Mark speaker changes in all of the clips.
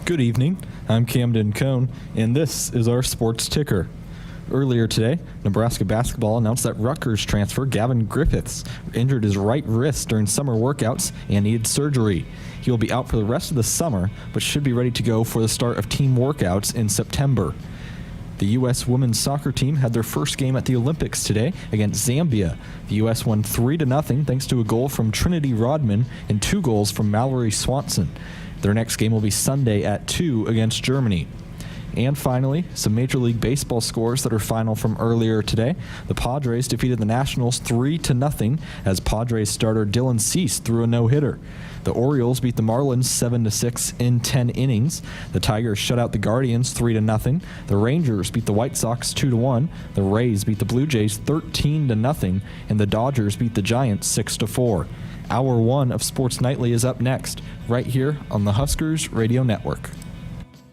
Speaker 1: Good evening. I'm Camden Cohn, and this is our sports ticker. Earlier today, Nebraska basketball announced that Rutgers transfer Gavin Griffiths injured his right wrist during summer workouts and needed surgery. He will be out for the rest of the summer, but should be ready to go for the start of team workouts in September. The U.S. women's soccer team had their first game at the Olympics today against Zambia. The U.S. won 3-0 thanks to a goal from Trinity Rodman and 2 goals from Mallory Swanson. Their next game will be Sunday at 2 against Germany. And finally, some Major League Baseball scores that are final from earlier today. The Padres defeated the Nationals 3-0 as Padres starter Dylan Cease threw a no-hitter. The Orioles beat the Marlins 7-6 in 10 innings. The Tigers shut out the Guardians 3-0. The Rangers beat the White Sox 2-1. The Rays beat the Blue Jays 13-0, and the Dodgers beat the Giants 6-4. Hour 1 of Sports Nightly is up next, right here on the Huskers Radio Network.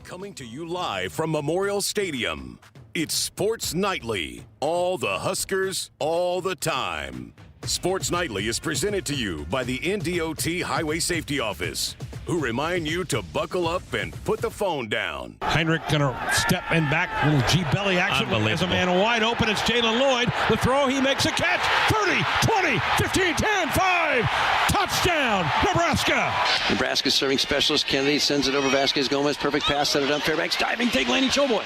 Speaker 2: Coming to you live from Memorial Stadium, it's Sports Nightly. All the Huskers, all the time. Sports Nightly is presented to you by the NDOT Highway Safety Office, who remind you to buckle up and put the phone down.
Speaker 3: Heinrich gonna step in back, little G-belly action. There's a man wide open. It's Jalen Lloyd. The throw, he makes a catch. 30, 20, 15, 10, 5. Touchdown, Nebraska.
Speaker 4: Nebraska's serving specialist. Kennedy sends it over Vasquez Gomez. Perfect pass, set it up. Fairbanks diving, take Laney Choboy.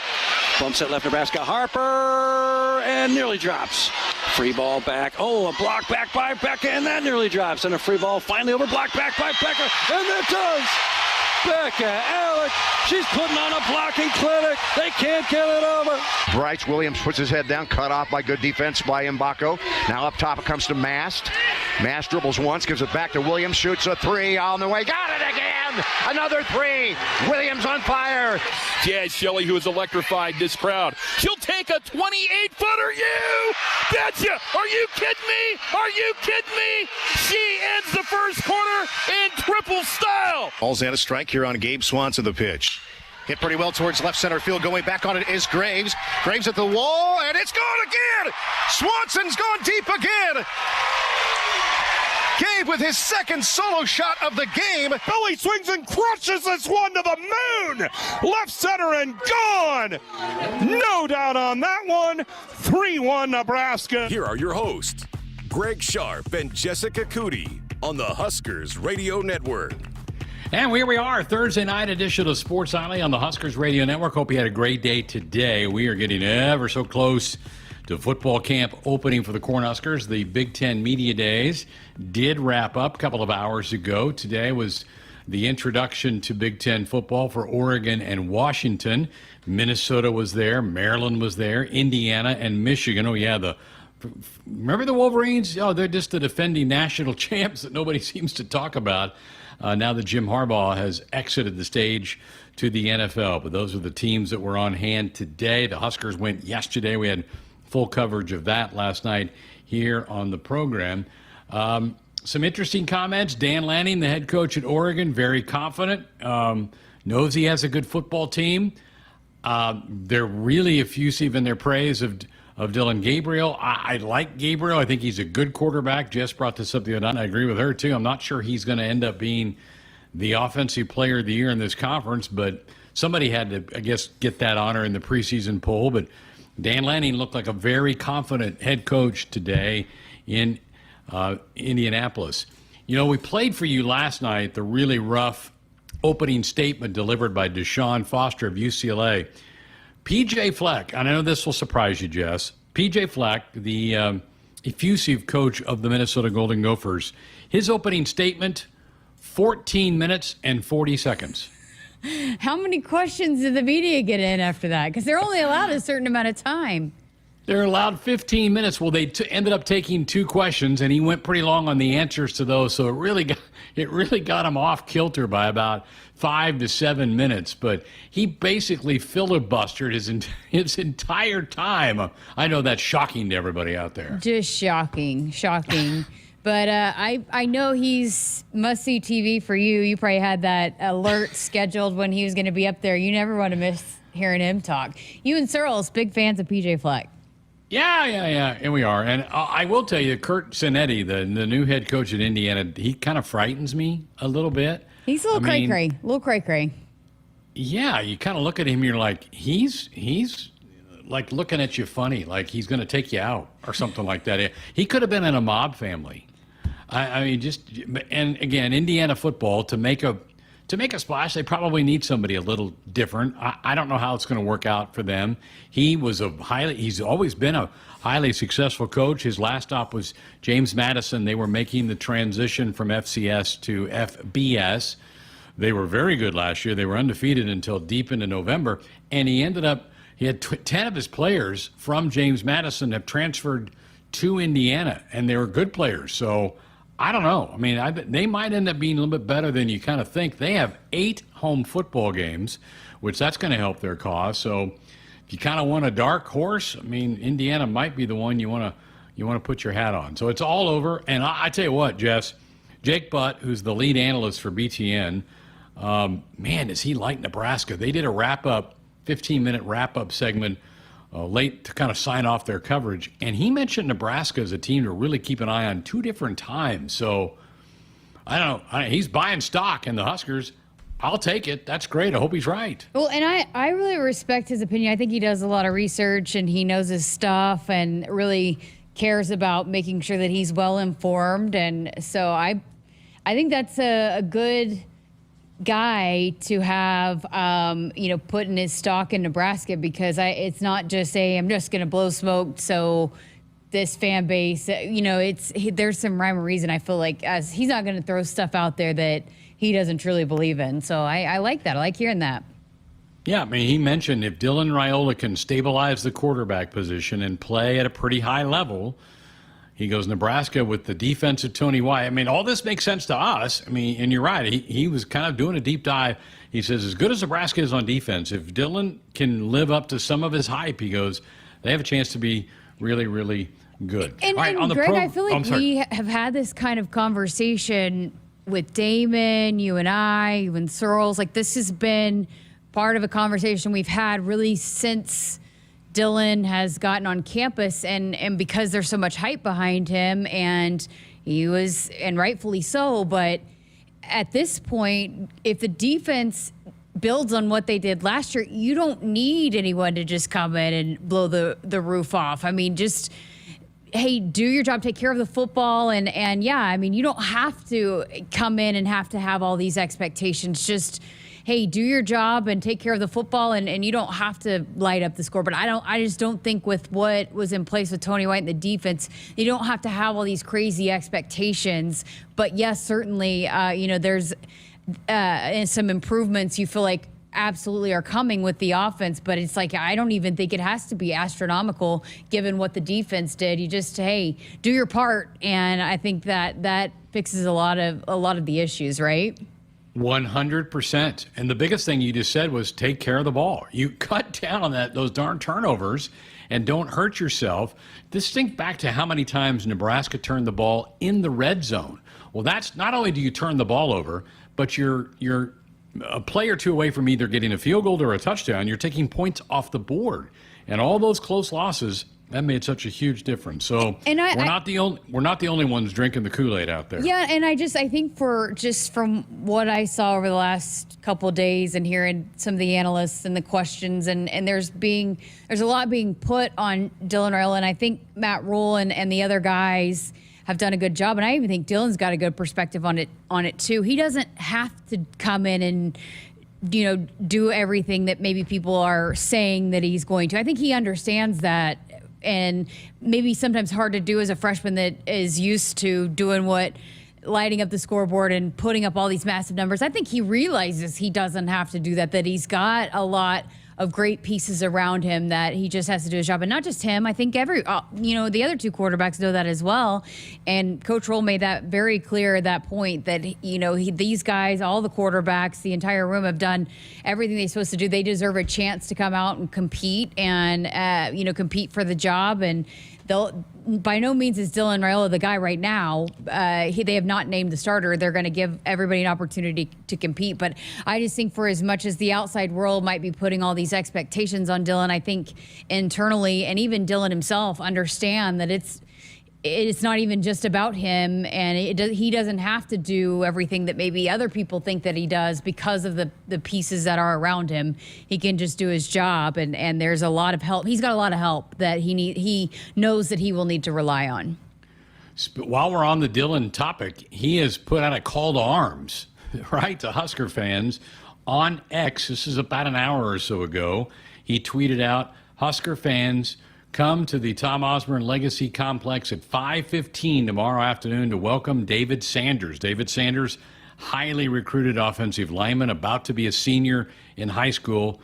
Speaker 4: Bumps it left, Nebraska. Harper, and nearly drops. Free ball back. Oh, a block back by Becca, and that nearly drops. And a free ball finally over, block back by Becca, and it does. Becca Alec, she's putting on a blocking clinic. They can't get it over.
Speaker 5: Bryce Williams puts his head down, cut off by good defense by Mbako. Now up top it comes to Mast. Mast dribbles once, gives it back to Williams, shoots a 3 on the way. Got it again! Another 3. Williams on fire.
Speaker 6: Jazz Shelley, who has electrified this crowd. She'll take a 28-footer. You betcha! Are you kidding me? Are you kidding me? She ends the first quarter in triple style.
Speaker 7: Ball's at a strike here on Gabe Swanson, the pitch. Hit pretty well towards left center field. Going back on it is Graves. Graves at the wall, and it's gone again! Swanson's gone deep again! Gabe with his second solo shot of the game.
Speaker 3: Billy swings and crushes this one to the moon. Left center and gone. No doubt on that one. 3-1 Nebraska.
Speaker 2: Here are your hosts, Greg Sharpe and Jessica Coody on the Huskers Radio Network.
Speaker 8: And here we are, Thursday night edition of Sports Nightly on the Huskers Radio Network. Hope you had a great day today. We are getting ever so close to football camp opening for the Cornhuskers. The Big Ten Media Days did wrap up a couple of hours ago. Today was the introduction to Big Ten football for Oregon and Washington. Minnesota was there, Maryland was there, Indiana and Michigan. Oh, yeah, remember the Wolverines? Oh, they're just the defending national champs that nobody seems to talk about. Now that Jim Harbaugh has exited the stage to the NFL. But those are the teams that were on hand today. The Huskers went yesterday. We had full coverage of that last night here on the program. Some interesting comments. Dan Lanning, the head coach at Oregon, very confident, knows he has a good football team. They're really effusive in their praise of Dylan Gabriel. I like Gabriel. I think he's a good quarterback. Jess brought this up the other night, and I agree with her, too. I'm not sure he's going to end up being the offensive player of the year in this conference, but somebody had to, I guess, get that honor in the preseason poll. But Dan Lanning looked like a very confident head coach today in Indianapolis. You know, we played for you last night the really rough opening statement delivered by Deshaun Foster of UCLA. P.J. Fleck, and I know this will surprise you, Jess. P.J. Fleck, the effusive coach of the Minnesota Golden Gophers, his opening statement, 14 minutes and 40 seconds.
Speaker 9: How many questions did the media get in after that? Because they're only allowed a certain amount of time.
Speaker 8: They're allowed 15 minutes. Well, they ended up taking 2 questions, and he went pretty long on the answers to those. So it really got him off kilter by about 5 to 7 minutes. But he basically filibustered his entire time. I know that's shocking to everybody out there.
Speaker 9: Just shocking. But I know he's must-see TV for you. You probably had that alert scheduled when he was going to be up there. You never want to miss hearing him talk. You and Searles, big fans of P.J. Fleck.
Speaker 8: Yeah, and we are. And I will tell you, Kurt Cinetti, the new head coach at Indiana, he kind of frightens me a little bit.
Speaker 9: He's a little cray-cray.
Speaker 8: Yeah, you kind of look at him, you're like, he's like looking at you funny, like he's going to take you out or something like that. He could have been in a mob family. I mean, and again, Indiana football, to make a splash, they probably need somebody a little different. I don't know how it's going to work out for them. He's always been a highly successful coach. His last stop was James Madison. They were making the transition from FCS to FBS. They were very good last year. They were undefeated until deep into November. And he had 10 of his players from James Madison have transferred to Indiana, and they were good players. So I don't know. I mean, they might end up being a little bit better than you kind of think. They have 8 home football games, which that's going to help their cause. So if you kind of want a dark horse, I mean, Indiana might be the one you want to put your hat on. So it's all over. And I tell you what, Jess, Jake Butt, who's the lead analyst for BTN, man, does he like Nebraska. They did a 15-minute wrap-up segment late to kind of sign off their coverage. And he mentioned Nebraska as a team to really keep an eye on 2 different times. So, I don't know. He's buying stock in the Huskers. I'll take it. That's great. I hope he's right.
Speaker 9: Well, and I really respect his opinion. I think he does a lot of research and he knows his stuff and really cares about making sure that he's well informed. And so I think that's a good guy to have, put in his stock in Nebraska, because it's not just I'm just going to blow smoke. So this fan base, there's some rhyme or reason. I feel like as he's not going to throw stuff out there that he doesn't truly believe in. So I like that. I like hearing that.
Speaker 8: Yeah, I mean, he mentioned if Dylan Raiola can stabilize the quarterback position and play at a pretty high level, he goes, Nebraska with the defense of Tony White. I mean, all this makes sense to us. I mean, and you're right. He was kind of doing a deep dive. He says, as good as Nebraska is on defense, if Dylan can live up to some of his hype, he goes, they have a chance to be really, really good.
Speaker 9: And,
Speaker 8: all right,
Speaker 9: and Greg, I feel like we have had this kind of conversation with Damon, you and I, you and Searles. Like, this has been part of a conversation we've had really since Dylan has gotten on campus, and because there's so much hype behind him, and he was, and rightfully so, but at this point, if the defense builds on what they did last year, you don't need anyone to just come in and blow the roof off. I mean, just, hey, do your job, take care of the football, and yeah, I mean, you don't have to come in and have all these expectations. Just, hey, do your job and take care of the football, and you don't have to light up the score. But I just don't think with what was in place with Tony White and the defense, you don't have to have all these crazy expectations. But yes, certainly, there's some improvements you feel like absolutely are coming with the offense, but it's like, I don't even think it has to be astronomical given what the defense did. You just, hey, do your part, and I think that fixes a lot of the issues, right?
Speaker 8: 100%. And the biggest thing you just said was take care of the ball. You cut down on those darn turnovers and don't hurt yourself. Just think back to how many times Nebraska turned the ball in the red zone. Well, that's not only do you turn the ball over, but you're a play or two away from either getting a field goal or a touchdown. You're taking points off the board. And all those close losses, that made such a huge difference. So we're not the only ones drinking the Kool-Aid out there.
Speaker 9: Yeah, and I think from what I saw over the last couple of days and hearing some of the analysts and the questions, and there's a lot being put on Dylan Raiola, and I think Matt Rule and the other guys have done a good job, and I even think Dylan's got a good perspective on it too. He doesn't have to come in and do everything that maybe people are saying that he's going to. I think he understands that, and maybe sometimes hard to do as a freshman that is used to lighting up the scoreboard and putting up all these massive numbers. I think he realizes he doesn't have to do that he's got a lot of great pieces around him, that he just has to do his job. And not just him. I think the other 2 quarterbacks know that as well. And Coach Roll made that very clear at that point, that, these guys, all the quarterbacks, the entire room have done everything they're supposed to do. They deserve a chance to come out and compete and, compete for the job. And by no means is Dylan Raiola the guy right now. They have not named the starter. They're going to give everybody an opportunity to compete. But I just think for as much as the outside world might be putting all these expectations on Dylan, I think internally, and even Dylan himself, understand that it's not even just about him, and he doesn't have to do everything that maybe other people think that he does because of the pieces that are around him. He can just do his job, and there's a lot of help. He's got a lot of help that he knows that he will need to rely on.
Speaker 8: While we're on the Dylan topic, he has put out a call to arms, right, to Husker fans on X. This is about an hour or so ago. He tweeted out, Husker fans, come to the Tom Osborne Legacy Complex at 5:15 tomorrow afternoon to welcome David Sanders. David Sanders, highly recruited offensive lineman, about to be a senior in high school.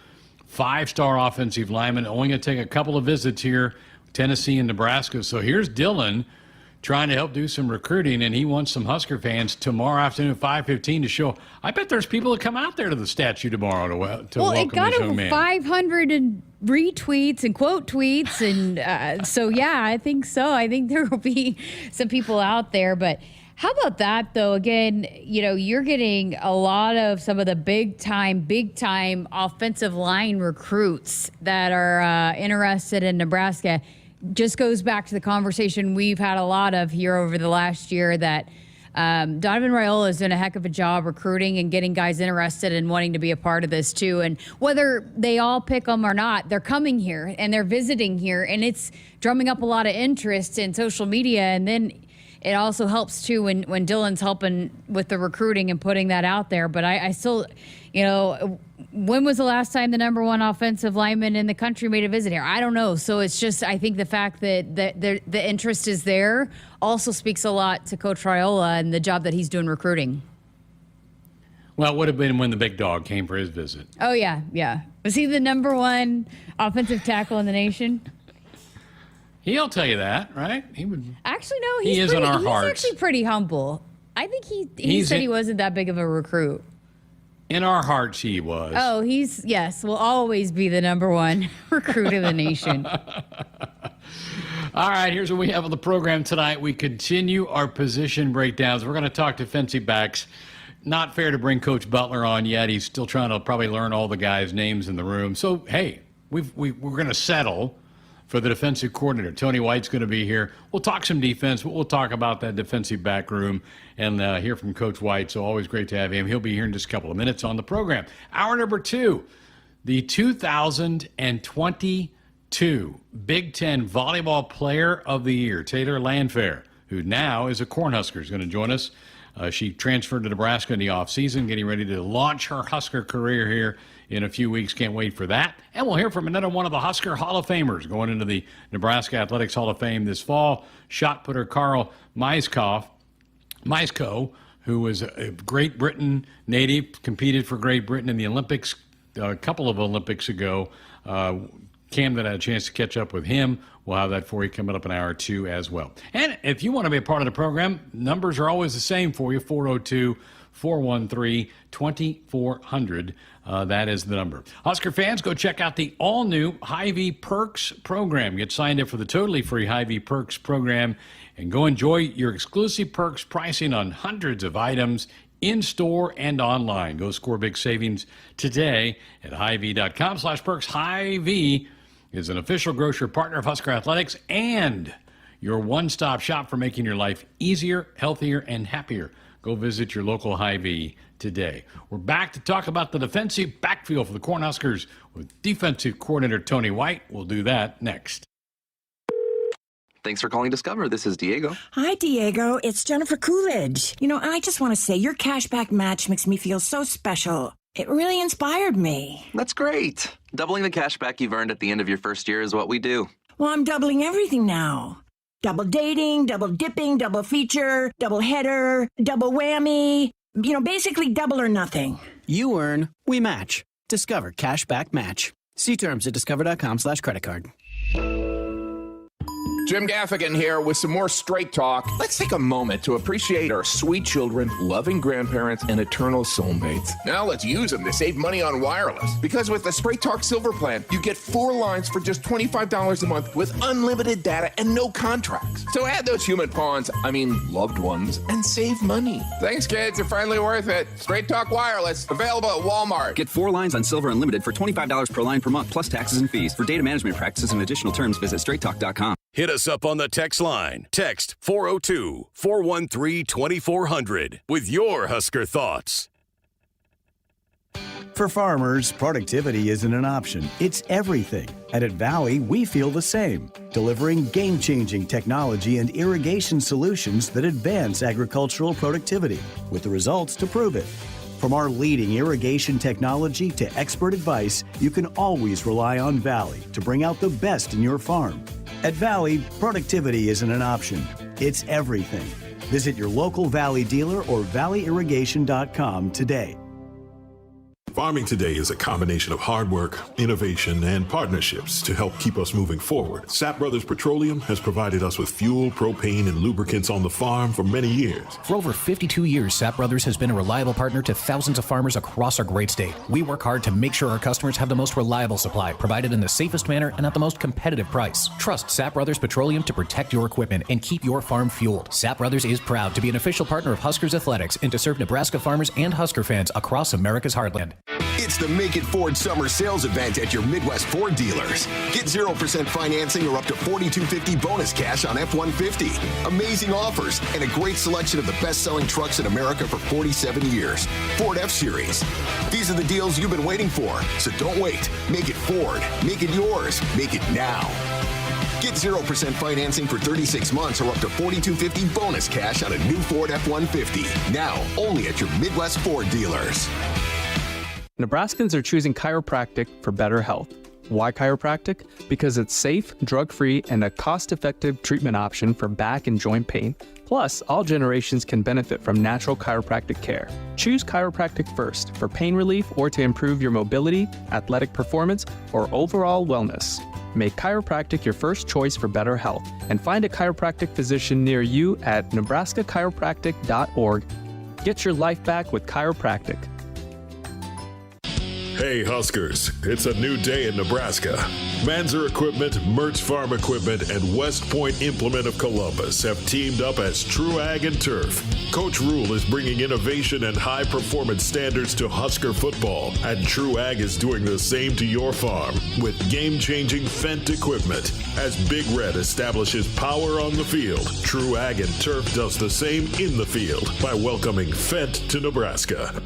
Speaker 8: 5-star offensive lineman, only going to take a couple of visits here, Tennessee and Nebraska. So here's Dylan trying to help do some recruiting, and he wants some Husker fans tomorrow afternoon at 5:15 to show. I bet there's people that come out there to the statue tomorrow to welcome this young man.
Speaker 9: Well, it got over 500 retweets and quote tweets, and so yeah, I think so. I think there will be some people out there, but how about that though? Again, you're getting a lot of some of the big time offensive line recruits that are interested in Nebraska. Just goes back to the conversation we've had a lot of here over the last year that Donovan Raiola has done a heck of a job recruiting and getting guys interested and wanting to be a part of this too. And whether they all pick them or not, they're coming here and they're visiting here, and it's drumming up a lot of interest in social media. And then it also helps too when Dylan's helping with the recruiting and putting that out there. But I still, when was the last time the number one offensive lineman in the country made a visit here? I don't know. So it's just, I think the fact that the interest is there also speaks a lot to Coach Raiola and the job that he's doing recruiting.
Speaker 8: Well, it would have been when the big dog came for his visit.
Speaker 9: Oh, yeah. Was he the number one offensive tackle in the nation?
Speaker 8: He'll tell you that, right? He would.
Speaker 9: Actually, no.
Speaker 8: He's in our hearts.
Speaker 9: He's actually pretty humble. I think he said he wasn't that big of a recruit.
Speaker 8: In our hearts, he was.
Speaker 9: Oh, will always be the number one recruit of the nation.
Speaker 8: All right, here's what we have on the program tonight. We continue our position breakdowns. We're going to talk defensive backs. Not fair to bring Coach Butler on yet. He's still trying to probably learn all the guys' names in the room. So, hey, we're going to settle for the defensive coordinator. Tony White's going to be here. We'll talk some defense, but we'll talk about that defensive back room and hear from Coach White. So always great to have him. He'll be here in just a couple of minutes on the program. Hour number 2, the 2022 Big Ten Volleyball Player of the Year, Taylor Landfair, who now is a Cornhusker, is going to join us. She transferred to Nebraska in the offseason, getting ready to launch her Husker career here in a few weeks. Can't wait for that. And we'll hear from another one of the Husker Hall of Famers going into the Nebraska Athletics Hall of Fame this fall. Shot putter Carl Myerscough, who was a Great Britain native, competed for Great Britain in the Olympics a couple of Olympics ago. Cam that had a chance to catch up with him. We'll have that for you coming up in hour 2 as well. And if you want to be a part of the program, numbers are always the same for you, 402-413-2400. That is the number. Husker fans, go check out the all-new Hy-Vee Perks program. Get signed up for the totally free Hy-Vee Perks program and go enjoy your exclusive perks pricing on hundreds of items in-store and online. Go score big savings today at Hy-Vee.com/perks. Hy-Vee is an official grocery partner of Husker Athletics and your one-stop shop for making your life easier, healthier, and happier. Go visit your local Hy-Vee today. We're back to talk about the defensive backfield for the Cornhuskers with defensive coordinator Tony White. We'll do that next.
Speaker 10: Thanks for calling Discover. This is Diego.
Speaker 11: Hi, Diego. It's Jennifer Coolidge. I just want to say your cashback match makes me feel so special. It really inspired me.
Speaker 10: That's great. Doubling the cashback you've earned at the end of your first year is what we do.
Speaker 11: Well, I'm doubling everything now. Double dating, double dipping, double feature, double header, double whammy. Basically double or nothing.
Speaker 12: You earn, we match. Discover Cashback Match. See terms at discover.com/creditcard.
Speaker 13: Jim Gaffigan here with some more Straight Talk. Let's take a moment to appreciate our sweet children, loving grandparents, and eternal soulmates. Now let's use them to save money on wireless. Because with the Straight Talk Silver Plan, you get 4 lines for just $25 a month with unlimited data and no contracts. So add those human pawns, loved ones, and save money. Thanks, kids. You're finally worth it. Straight Talk Wireless, available at Walmart.
Speaker 14: Get 4 lines on Silver Unlimited for $25 per line per month, plus taxes and fees. For data management practices and additional terms, visit straighttalk.com.
Speaker 2: Hit us up on the text line. Text 402-413-2400 with your Husker thoughts.
Speaker 14: For farmers, productivity isn't an option. It's everything. And at Valley, we feel the same, delivering game-changing technology and irrigation solutions that advance agricultural productivity, with the results to prove it. From our leading irrigation technology to expert advice, you can always rely on Valley to bring out the best in your farm. At Valley, productivity isn't an option. It's everything. Visit your local Valley dealer or valleyirrigation.com today.
Speaker 15: Farming today is a combination of hard work, innovation, and partnerships to help keep us moving forward. Sap Brothers Petroleum has provided us with fuel, propane, and lubricants on the farm for many years.
Speaker 16: For over 52 years, Sap Brothers has been a reliable partner to thousands of farmers across our great state. We work hard to make sure our customers have the most reliable supply, provided in the safest manner and at the most competitive price. Trust Sap Brothers Petroleum to protect your equipment and keep your farm fueled. Sap Brothers is proud to be an official partner of Huskers Athletics and to serve Nebraska farmers and Husker fans across America's heartland.
Speaker 17: It's the Make It Ford Summer Sales Event at your Midwest Ford dealers. Get 0% financing or up to $4,250 bonus cash on F-150. Amazing offers and a great selection of the best-selling trucks in America for 47 years. Ford F-Series. These are the deals you've been waiting for, so don't wait. Make it Ford. Make it yours. Make it now. Get 0% financing for 36 months or up to $4,250 bonus cash on a new Ford F-150. Now, only at your Midwest Ford dealers.
Speaker 18: Nebraskans are choosing chiropractic for better health. Why chiropractic? Because it's safe, drug-free, and a cost-effective treatment option for back and joint pain. Plus, all generations can benefit from natural chiropractic care. Choose chiropractic first for pain relief or to improve your mobility, athletic performance, or overall wellness. Make chiropractic your first choice for better health and find a chiropractic physician near you at nebraska-chiropractic.org. Get your life back with chiropractic.
Speaker 15: Hey Huskers, it's a new day in Nebraska. Manzer Equipment, Mertz Farm Equipment, and West Point Implement of Columbus have teamed up as True Ag and Turf. Coach Rule is bringing innovation and high-performance standards to Husker football, and True Ag is doing the same to your farm with game-changing Fendt equipment. As Big Red establishes power on the field, True Ag and Turf does the same in the field by welcoming Fendt to Nebraska.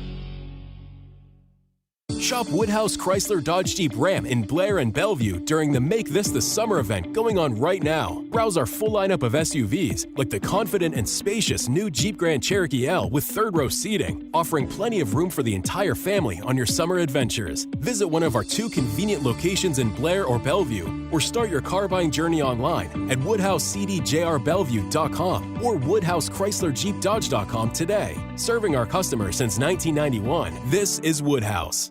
Speaker 19: Shop Woodhouse Chrysler Dodge Jeep Ram in Blair and Bellevue during the Make This the Summer event going on right now. Browse our full lineup of SUVs, like the confident and spacious new Jeep Grand Cherokee L with third-row seating, offering plenty of room for the entire family on your summer adventures. Visit one of our 2 convenient locations in Blair or Bellevue, or start your car buying journey online at WoodhouseCDJRBellevue.com or WoodhouseChryslerJeepDodge.com today. Serving our customers since 1991, this is Woodhouse.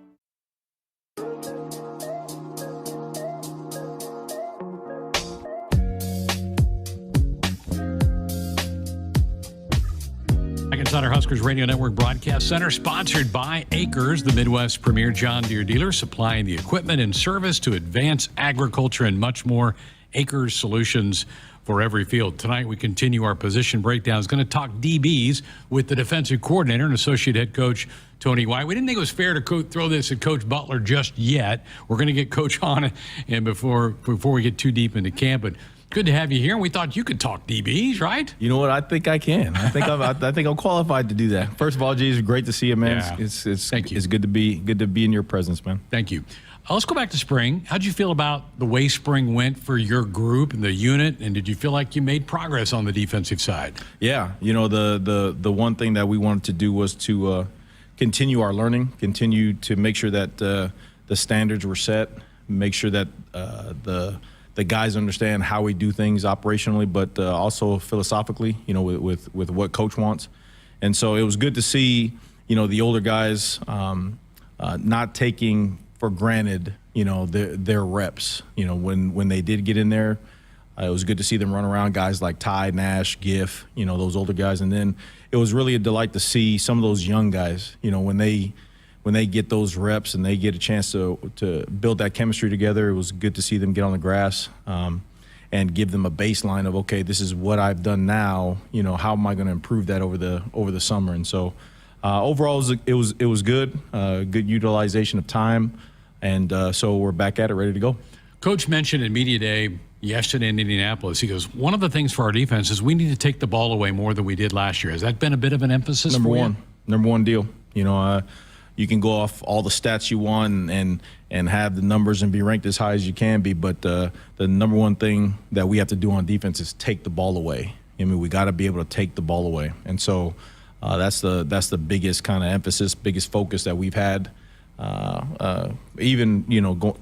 Speaker 8: Inside our Huskers Radio Network Broadcast Center, sponsored by Akrs, the Midwest premier John Deere dealer, supplying the equipment and service to advance agriculture and much more. Akrs solutions for every field. Tonight we continue our position breakdowns. Going to talk DBs with the defensive coordinator and associate head coach Tony White. We didn't think it was fair to throw this at Coach Butler just yet. We're going to get Coach on it, and before we get too deep into camp, but good to have you here, and we thought you could talk DBs, right?
Speaker 1: You know what? I think I can. I think I'm qualified to do that. First of all, G, it's great to see you, man.
Speaker 8: Yeah.
Speaker 1: Thank you. It's good to be in your presence, man.
Speaker 8: Thank you. Let's go back to spring. How'd you feel about the way spring went for your group and the unit, and did you feel like you made progress on the defensive side?
Speaker 1: Yeah, you know, the one thing that we wanted to do was to continue our learning, continue to make sure that the standards were set, make sure that the guys understand how we do things operationally, but also philosophically, you know, with what coach wants. And so it was good to see, you know, the older guys not taking for granted, you know, their reps. You know, when they did get in there, it was good to see them run around, guys like Ty, Nash, Giff, you know, those older guys. And then it was really a delight to see some of those young guys, you know, when they get those reps and they get a chance to build that chemistry together. It was good to see them get on the grass and give them a baseline of, okay, this is what I've done now. You know, how am I going to improve that over the summer? And so overall, it was good, good utilization of time, and so we're back at it, ready to go.
Speaker 8: Coach mentioned at Media Day yesterday in Indianapolis. He goes, one of the things for our defense is we need to take the ball away more than we did last year. Has that been a bit of an emphasis for you?
Speaker 20: Number one deal. You can go off all the stats you want and have the numbers and be ranked as high as you can be, but the number one thing that we have to do on defense is take the ball away. I mean, we got to be able to take the ball away, and so that's the biggest kind of emphasis, biggest focus that we've had, even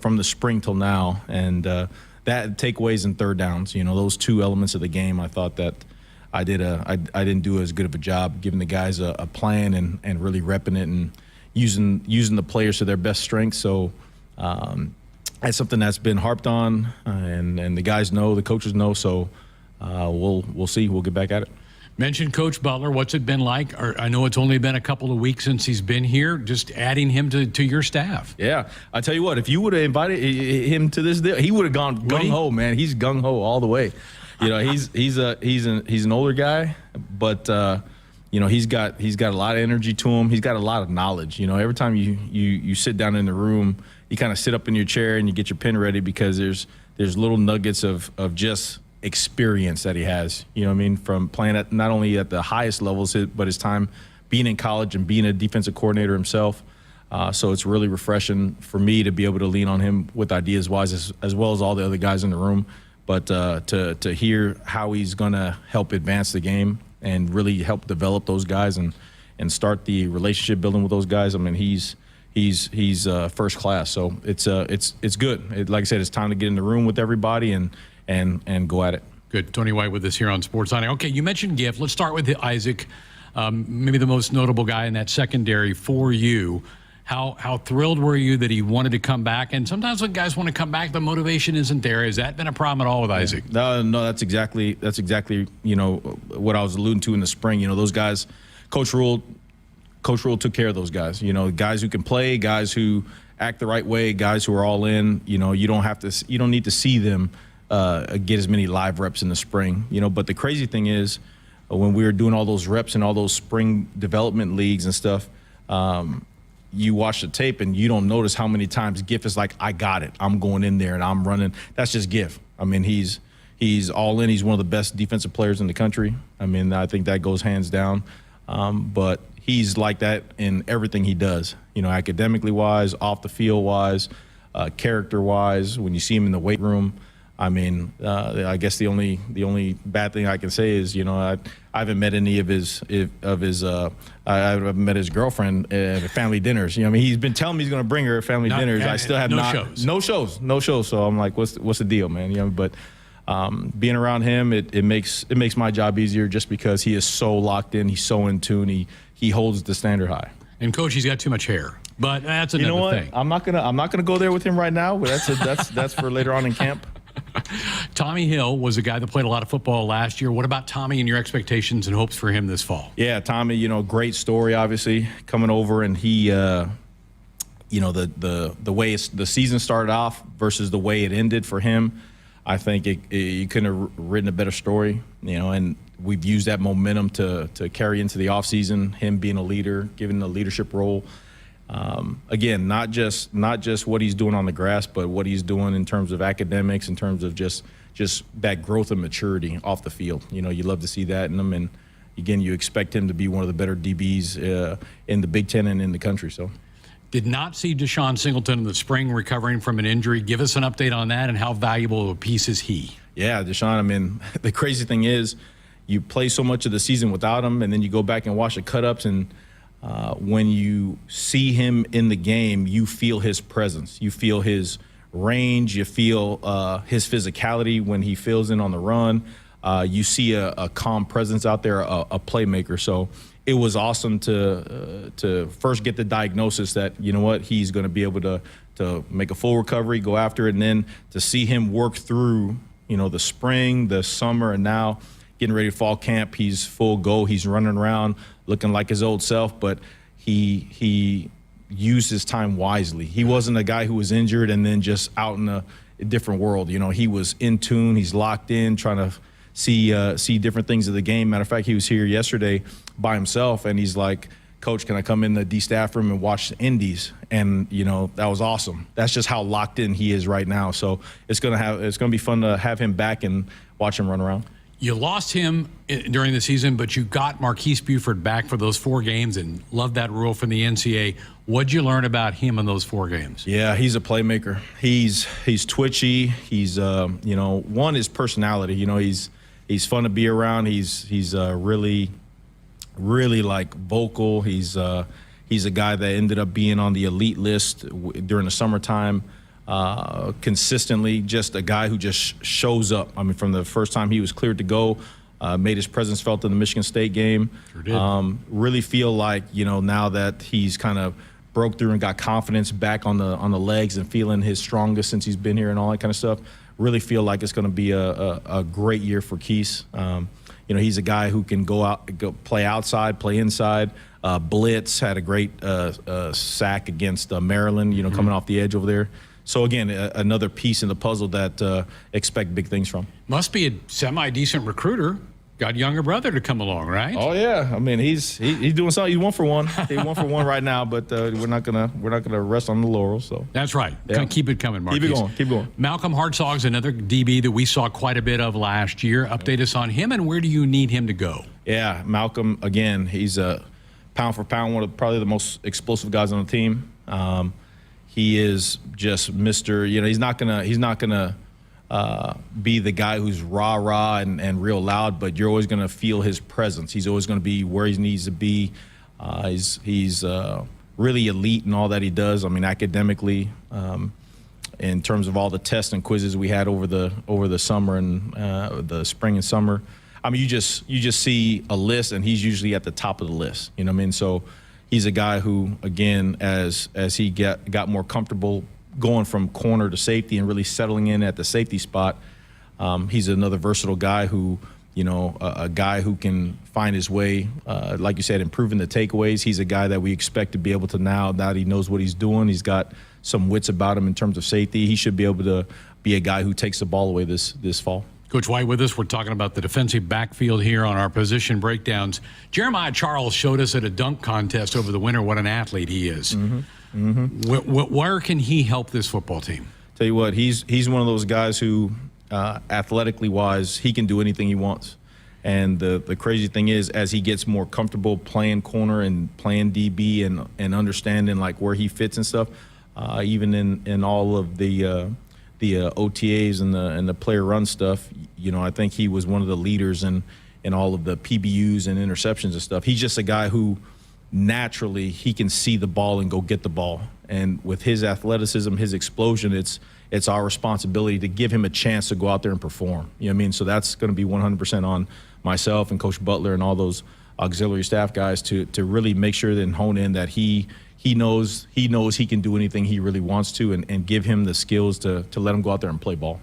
Speaker 20: from the spring till now, and that takeaways and third downs. Those two elements of the game, I thought that I didn't do as good of a job giving the guys a plan and really repping it and using the players to their best strengths. So that's something that's been harped on, and the guys know, the coaches know. So we'll see. We'll get back at it.
Speaker 8: Mentioned Coach Butler. What's it been like? I know it's only been a couple of weeks since he's been here. Just adding him to your staff.
Speaker 20: Yeah, I tell you what. If you would have invited him to this deal, he would have gone gung ho, man. He's gung ho all the way. He's an older guy, but he's got a lot of energy to him. He's got a lot of knowledge. Every time you sit down in the room, you kind of sit up in your chair and you get your pen ready because there's little nuggets of just experience that he has. From playing at not only at the highest levels, but his time being in college and being a defensive coordinator himself. So it's really refreshing for me to be able to lean on him with ideas-wise as well as all the other guys in the room. But to hear how he's going to help advance the game and really help develop those guys and start the relationship building with those guys, I mean, he's first class. So it's good. Like I said, it's time to get in the room with everybody and go at it.
Speaker 8: Good. Tony White with us here on Sports Line. Okay, you mentioned Gift. Let's start with Isaac, maybe the most notable guy in that secondary for you. How thrilled were you that he wanted to come back? And sometimes when guys want to come back, the motivation isn't there. Has that been a problem at all with Isaac?
Speaker 20: No, that's exactly what I was alluding to in the spring. Those guys, Coach Rule took care of those guys. Guys who can play, guys who act the right way, guys who are all in. You don't need to see them get as many live reps in the spring. But the crazy thing is, when we were doing all those reps in all those spring development leagues and stuff, you watch the tape and you don't notice how many times Giff is like, I got it. I'm going in there and I'm running. That's just Giff. I mean, he's all in. He's one of the best defensive players in the country. I mean, I think that goes hands down. But he's like that in everything he does, academically wise, off the field wise, character wise. When you see him in the weight room, I mean, I guess the only bad thing I can say is, I haven't met any of his I haven't met his girlfriend at family dinners. He's been telling me he's going to bring her at family dinners. I still have no shows. So I'm like, what's the deal, man? But being around him, it makes my job easier just because he is so locked in. He's so in tune. He holds the standard high.
Speaker 8: And Coach, he's got too much hair. But that's another thing.
Speaker 20: I'm not gonna go there with him right now. But that's for later on in camp.
Speaker 8: Tommy Hill was a guy that played a lot of football last year. What about Tommy and your expectations and hopes for him this fall?
Speaker 20: Yeah, Tommy, great story, obviously, coming over, and he, the way the season started off versus the way it ended for him, I think you couldn't have written a better story, and we've used that momentum to carry into the offseason, him being a leader, given a leadership role. Again, not just what he's doing on the grass, but what he's doing in terms of academics, in terms of just that growth and maturity off the field. You love to see that in him, and again, you expect him to be one of the better DBs in the Big Ten and in the country. So,
Speaker 8: did not see Deshaun Singleton in the spring recovering from an injury. Give us an update on that and how valuable of a piece is he?
Speaker 20: Yeah, Deshaun. I mean, the crazy thing is, you play so much of the season without him, and then you go back and watch the cut-ups and. When you see him in the game, you feel his presence. You feel his range. You feel his physicality when he fills in on the run. You see a calm presence out there, a playmaker. So it was awesome to first get the diagnosis that, he's going to be able to make a full recovery, go after it, and then to see him work through, the spring, the summer, and now getting ready to fall camp. He's full go. He's running around looking like his old self, but he used his time wisely. He wasn't a guy who was injured and then just out in a different world. He was in tune. He's locked in, trying to see different things of the game. Matter of fact, he was here yesterday by himself, and he's like Coach, can I come in the D staff room and watch the Indies? And that was awesome. That's just how locked in he is right now. So it's gonna be fun to have him back and watch him run around.
Speaker 8: You lost him during the season, but you got Marquise Buford back for those 4 games and loved that rule from the NCAA. What'd you learn about him in those 4 games?
Speaker 20: Yeah, he's a playmaker. He's twitchy. He's one is personality. He's fun to be around. He's really like vocal. He's a guy that ended up being on the elite list during the summertime. Consistently, just a guy who just shows up. I mean, from the first time he was cleared to go, made his presence felt in the Michigan State game.
Speaker 8: Sure did.
Speaker 20: Really feel like, now that he's kind of broke through and got confidence back on the legs and feeling his strongest since he's been here and all that kind of stuff, really feel like it's going to be a great year for Keese. He's a guy who can go play outside, play inside. Blitz, had a great sack against Maryland, coming off the edge over there. So, again, another piece in the puzzle that expect big things from.
Speaker 8: Must be a semi-decent recruiter. Got younger brother to come along, right?
Speaker 20: Oh, yeah. I mean, he's doing something. He's 1 for 1. He's 1 for 1 right now, but we're not gonna rest on the laurels. So
Speaker 8: that's right.
Speaker 20: Yeah.
Speaker 8: Keep it coming, Marquise.
Speaker 20: Keep going.
Speaker 8: Malcolm Hartzog's another DB that we saw quite a bit of last year. Update us on him, and where do you need him to go? Yeah,
Speaker 20: Malcolm, again, he's pound for pound one of probably the most explosive guys on the team. He is just Mr. He's not gonna be the guy who's rah and real loud, but you're always gonna feel his presence. He's always gonna be where he needs to be. He's really elite in all that he does. I mean, academically, in terms of all the tests and quizzes we had over the summer and the spring and summer. I mean, you just see a list, and he's usually at the top of the list. You know what I mean? So. He's a guy who, again, as he got more comfortable going from corner to safety and really settling in at the safety spot, he's another versatile guy who, a guy who can find his way, like you said, improving the takeaways. He's a guy that we expect to be able to now that he knows what he's doing. He's got some wits about him in terms of safety. He should be able to be a guy who takes the ball away this fall.
Speaker 8: Coach White with us. We're talking about the defensive backfield here on our position breakdowns. Jeremiah Charles showed us at a dunk contest over the winter what an athlete he is. Where can he help this football team?
Speaker 20: Tell you what, he's one of those guys who, athletically wise, he can do anything he wants. And the crazy thing is, as he gets more comfortable playing corner and playing DB and understanding like where he fits and stuff, even in all of the OTAs and the player run stuff, I think he was one of the leaders in all of the PBUs and interceptions and stuff. He's just a guy who naturally he can see the ball and go get the ball. And with his athleticism, his explosion, it's our responsibility to give him a chance to go out there and perform. You know what I mean? So that's going to be 100% on myself and Coach Butler and all those auxiliary staff guys to really make sure and hone in that he knows he can do anything he really wants to and give him the skills to let him go out there and play ball.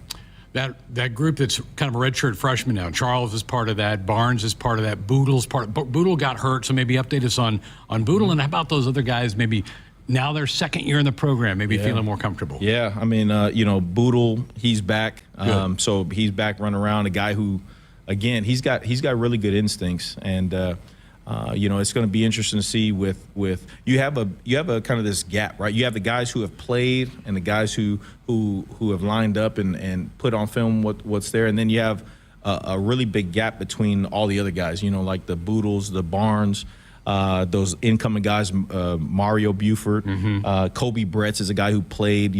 Speaker 8: That group that's kind of a redshirt freshman now. Charles is part of that. Barnes is part of that. Boodle's part. Boodle got hurt, so maybe update us on Boodle. And how about those other guys? Maybe now their second year in the program, maybe feeling more comfortable.
Speaker 20: Yeah, I mean, Boodle, he's back. So he's back running around. A guy who, again, he's got really good instincts and. It's going to be interesting to see with you have a kind of this gap, right? You have the guys who have played and the guys who have lined up and put on film what's there, and then you have a really big gap between all the other guys. Like the Boodles, the Barnes, those incoming guys, Mario Buford, Kobe Bretz is a guy who played.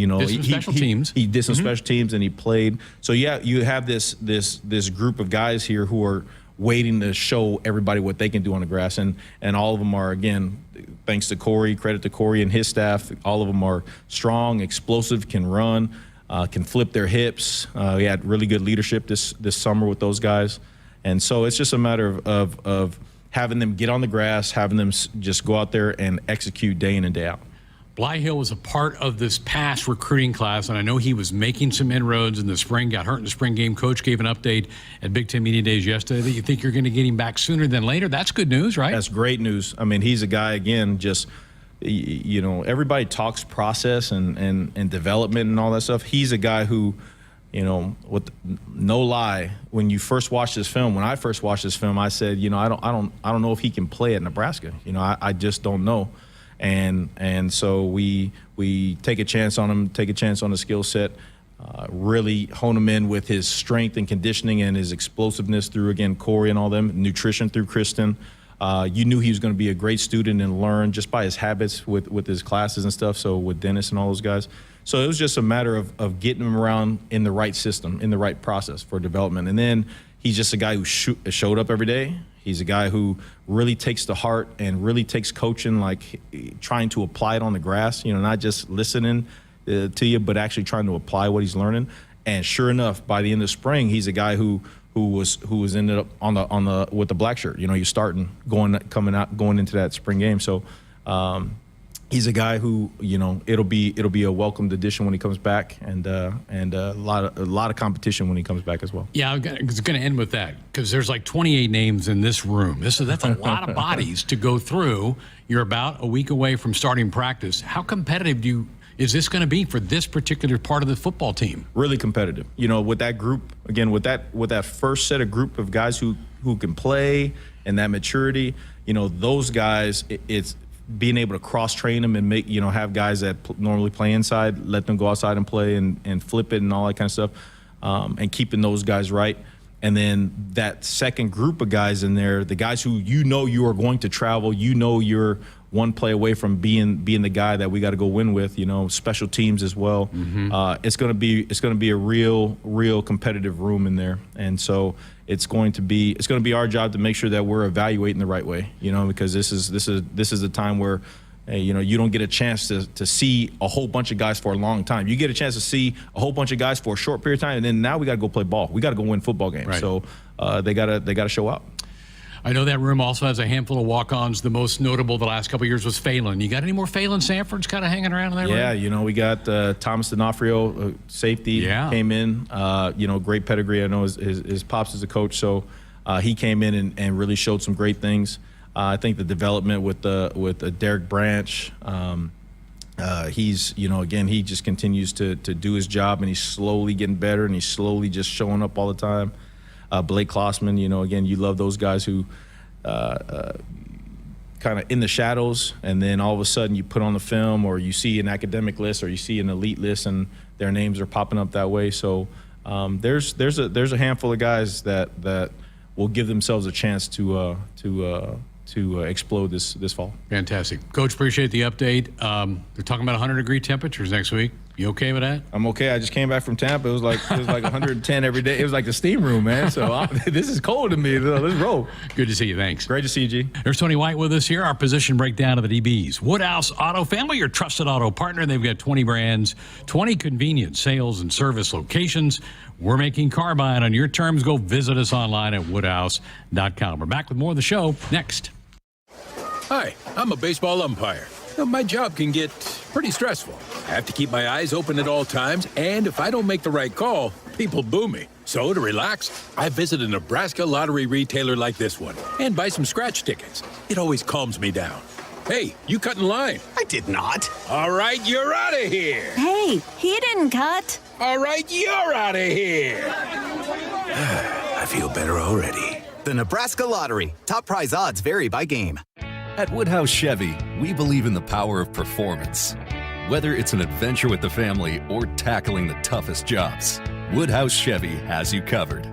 Speaker 8: Special teams.
Speaker 20: He did some special teams and he played. So yeah, you have this group of guys here who are waiting to show everybody what they can do on the grass. And all of them are, again, thanks to Corey, credit to Corey and his staff, all of them are strong, explosive, can run, can flip their hips. We had really good leadership this summer with those guys. And so it's just a matter of having them get on the grass, having them just go out there and execute day in and day out.
Speaker 8: Bly Hill was a part of this past recruiting class, and I know he was making some inroads in the spring, got hurt in the spring game. Coach gave an update at Big Ten Media Days yesterday that you think you're going to get him back sooner than later. That's good news, right?
Speaker 20: That's great news. I mean, he's a guy, again, just, everybody talks process and development and all that stuff. He's a guy who with no lie, when you first watch this film, when I first watched this film, I said, I don't know if he can play at Nebraska. I just don't know. And so we take a chance on him, take a chance on the skill set, really hone him in with his strength and conditioning and his explosiveness through, again, Corey and all them, nutrition through Kristen. You knew he was going to be a great student and learn just by his habits with his classes and stuff, so with Dennis and all those guys. So it was just a matter of getting him around in the right system, in the right process for development. And then he's just a guy who showed up every day. He's a guy who really takes to heart and really takes coaching, like trying to apply it on the grass, not just listening to you, but actually trying to apply what he's learning. And sure enough, by the end of spring, he's a guy who was ended up on the with the black shirt. He's starting going into that spring game. So he's a guy who it'll be a welcomed addition when he comes back, and a lot of competition when he comes back as well.
Speaker 8: Yeah, I was going to end with that because there's like 28 names in this room. That's a lot of bodies to go through. You're about a week away from starting practice. How competitive is this going to be for this particular part of the football team?
Speaker 20: Really competitive. With that group, again, with that first set of group of guys who can play and that maturity, those guys, it's being able to cross-train them and make, have guys that normally play inside, let them go outside and play and flip it and all that kind of stuff, and keeping those guys right. And then that second group of guys in there, the guys who you are going to travel, you're one play away from being the guy that we got to go win with, special teams as well. Mm-hmm. It's going to be a real competitive room in there. And so it's going to be our job to make sure that we're evaluating the right way, because this is a time where you don't get a chance to see a whole bunch of guys for a long time. You get a chance to see a whole bunch of guys for a short period of time, and then now we got to go play ball. We got to go win football games. Right. So they gotta show up.
Speaker 8: I know that room also has a handful of walk-ons. The most notable the last couple of years was Phelan. You got any more Phelan Sanfords kind of hanging around in that room?
Speaker 20: Yeah, we got Thomas D'Onofrio, safety, came in. Great pedigree. I know his pops is a coach, so he came in and really showed some great things. I think the development with Derek Branch, he's he just continues to do his job, and he's slowly getting better, and he's slowly just showing up all the time. Blake Klossman, again, you love those guys who kind of in the shadows, and then all of a sudden you put on the film, or you see an academic list, or you see an elite list, and their names are popping up that way. So there's a handful of guys that will give themselves a chance to explode this fall.
Speaker 8: Fantastic. Coach, appreciate the update. They're talking about 100-degree temperatures next week. You okay with that?
Speaker 20: I'm okay. I just came back from Tampa. It was like 110 every day. It was like the steam room, man. So this is cold to me. Let's roll.
Speaker 8: Good to see you. Thanks.
Speaker 20: Great to see you, G.
Speaker 8: There's Tony White with us here. Our position breakdown of the DBs. Woodhouse Auto Family, your trusted auto partner. They've got 20 brands, 20 convenient sales and service locations. We're making car buying on your terms. Go visit us online at woodhouse.com. We're back with more of the show next.
Speaker 21: Hi, I'm a baseball umpire. My job can get pretty stressful. I have to keep my eyes open at all times, and if I don't make the right call, people boo me. So to relax, I visit a Nebraska lottery retailer like this one and buy some scratch tickets. It always calms me down. Hey, you cut in line.
Speaker 22: I did not.
Speaker 21: All right, you're out of here.
Speaker 23: Hey, he didn't cut.
Speaker 21: All right, you're out of here. I feel better already.
Speaker 22: The Nebraska Lottery. Top prize odds vary by game.
Speaker 24: At Woodhouse Chevy, we believe in the power of performance. Whether it's an adventure with the family or tackling the toughest jobs, Woodhouse Chevy has you covered.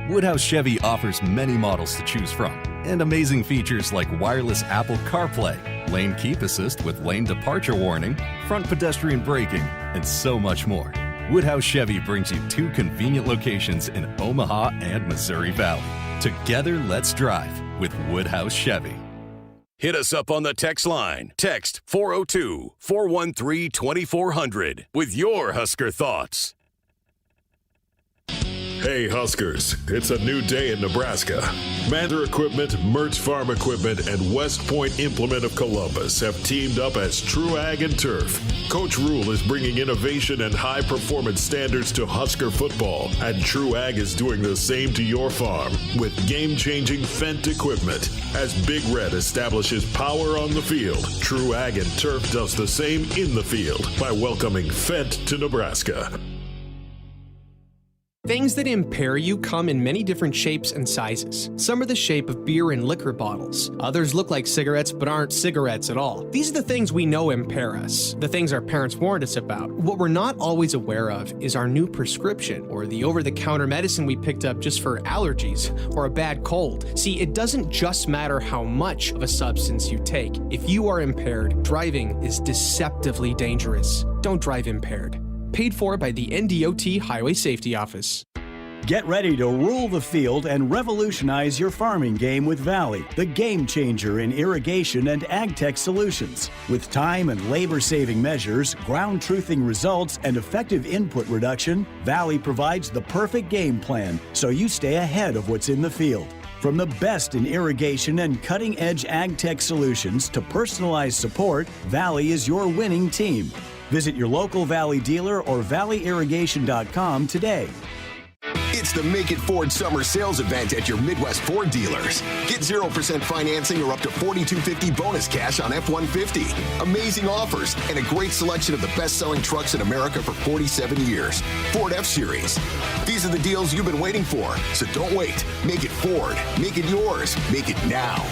Speaker 24: Woodhouse Chevy offers many models to choose from and amazing features like wireless Apple CarPlay, lane keep assist with lane departure warning, front pedestrian braking, and so much more. Woodhouse Chevy brings you 2 convenient locations in Omaha and Missouri Valley. Together, let's drive with Woodhouse Chevy.
Speaker 2: Hit us up on the text line. Text 402-413-2400 with your Husker thoughts.
Speaker 15: Hey Huskers, it's a new day in Nebraska. Manzer Equipment, Mertz Farm Equipment, and West Point Implement of Columbus have teamed up as True Ag and Turf. Coach Rule is bringing innovation and high-performance standards to Husker football, and True Ag is doing the same to your farm with game-changing Fendt equipment. As Big Red establishes power on the field, True Ag and Turf does the same in the field by welcoming Fendt to Nebraska.
Speaker 4: Things that impair you come in many different shapes and sizes. Some are the shape of beer and liquor bottles. Others look like cigarettes but aren't cigarettes at all. These are the things we know impair us, the things our parents warned us about. What we're not always aware of is our new prescription, or the over-the-counter medicine we picked up just for allergies or a bad cold. See, it doesn't just matter how much of a substance you take. If you are impaired, driving is deceptively dangerous. Don't drive impaired. Paid for by the NDOT Highway Safety Office.
Speaker 14: Get ready to rule the field and revolutionize your farming game with Valley, the game changer in irrigation and ag tech solutions. With time and labor-saving measures, ground truthing results, and effective input reduction, Valley provides the perfect game plan so you stay ahead of what's in the field. From the best in irrigation and cutting-edge ag tech solutions to personalized support, Valley is your winning team. Visit your local Valley dealer or valleyirrigation.com today.
Speaker 17: It's the Make It Ford Summer Sales Event at your Midwest Ford dealers. Get 0% financing or up to $4,250 bonus cash on F-150. Amazing offers and a great selection of the best-selling trucks in America for 47 years. Ford F-Series. These are the deals you've been waiting for, so don't wait. Make it Ford. Make it yours. Make it now.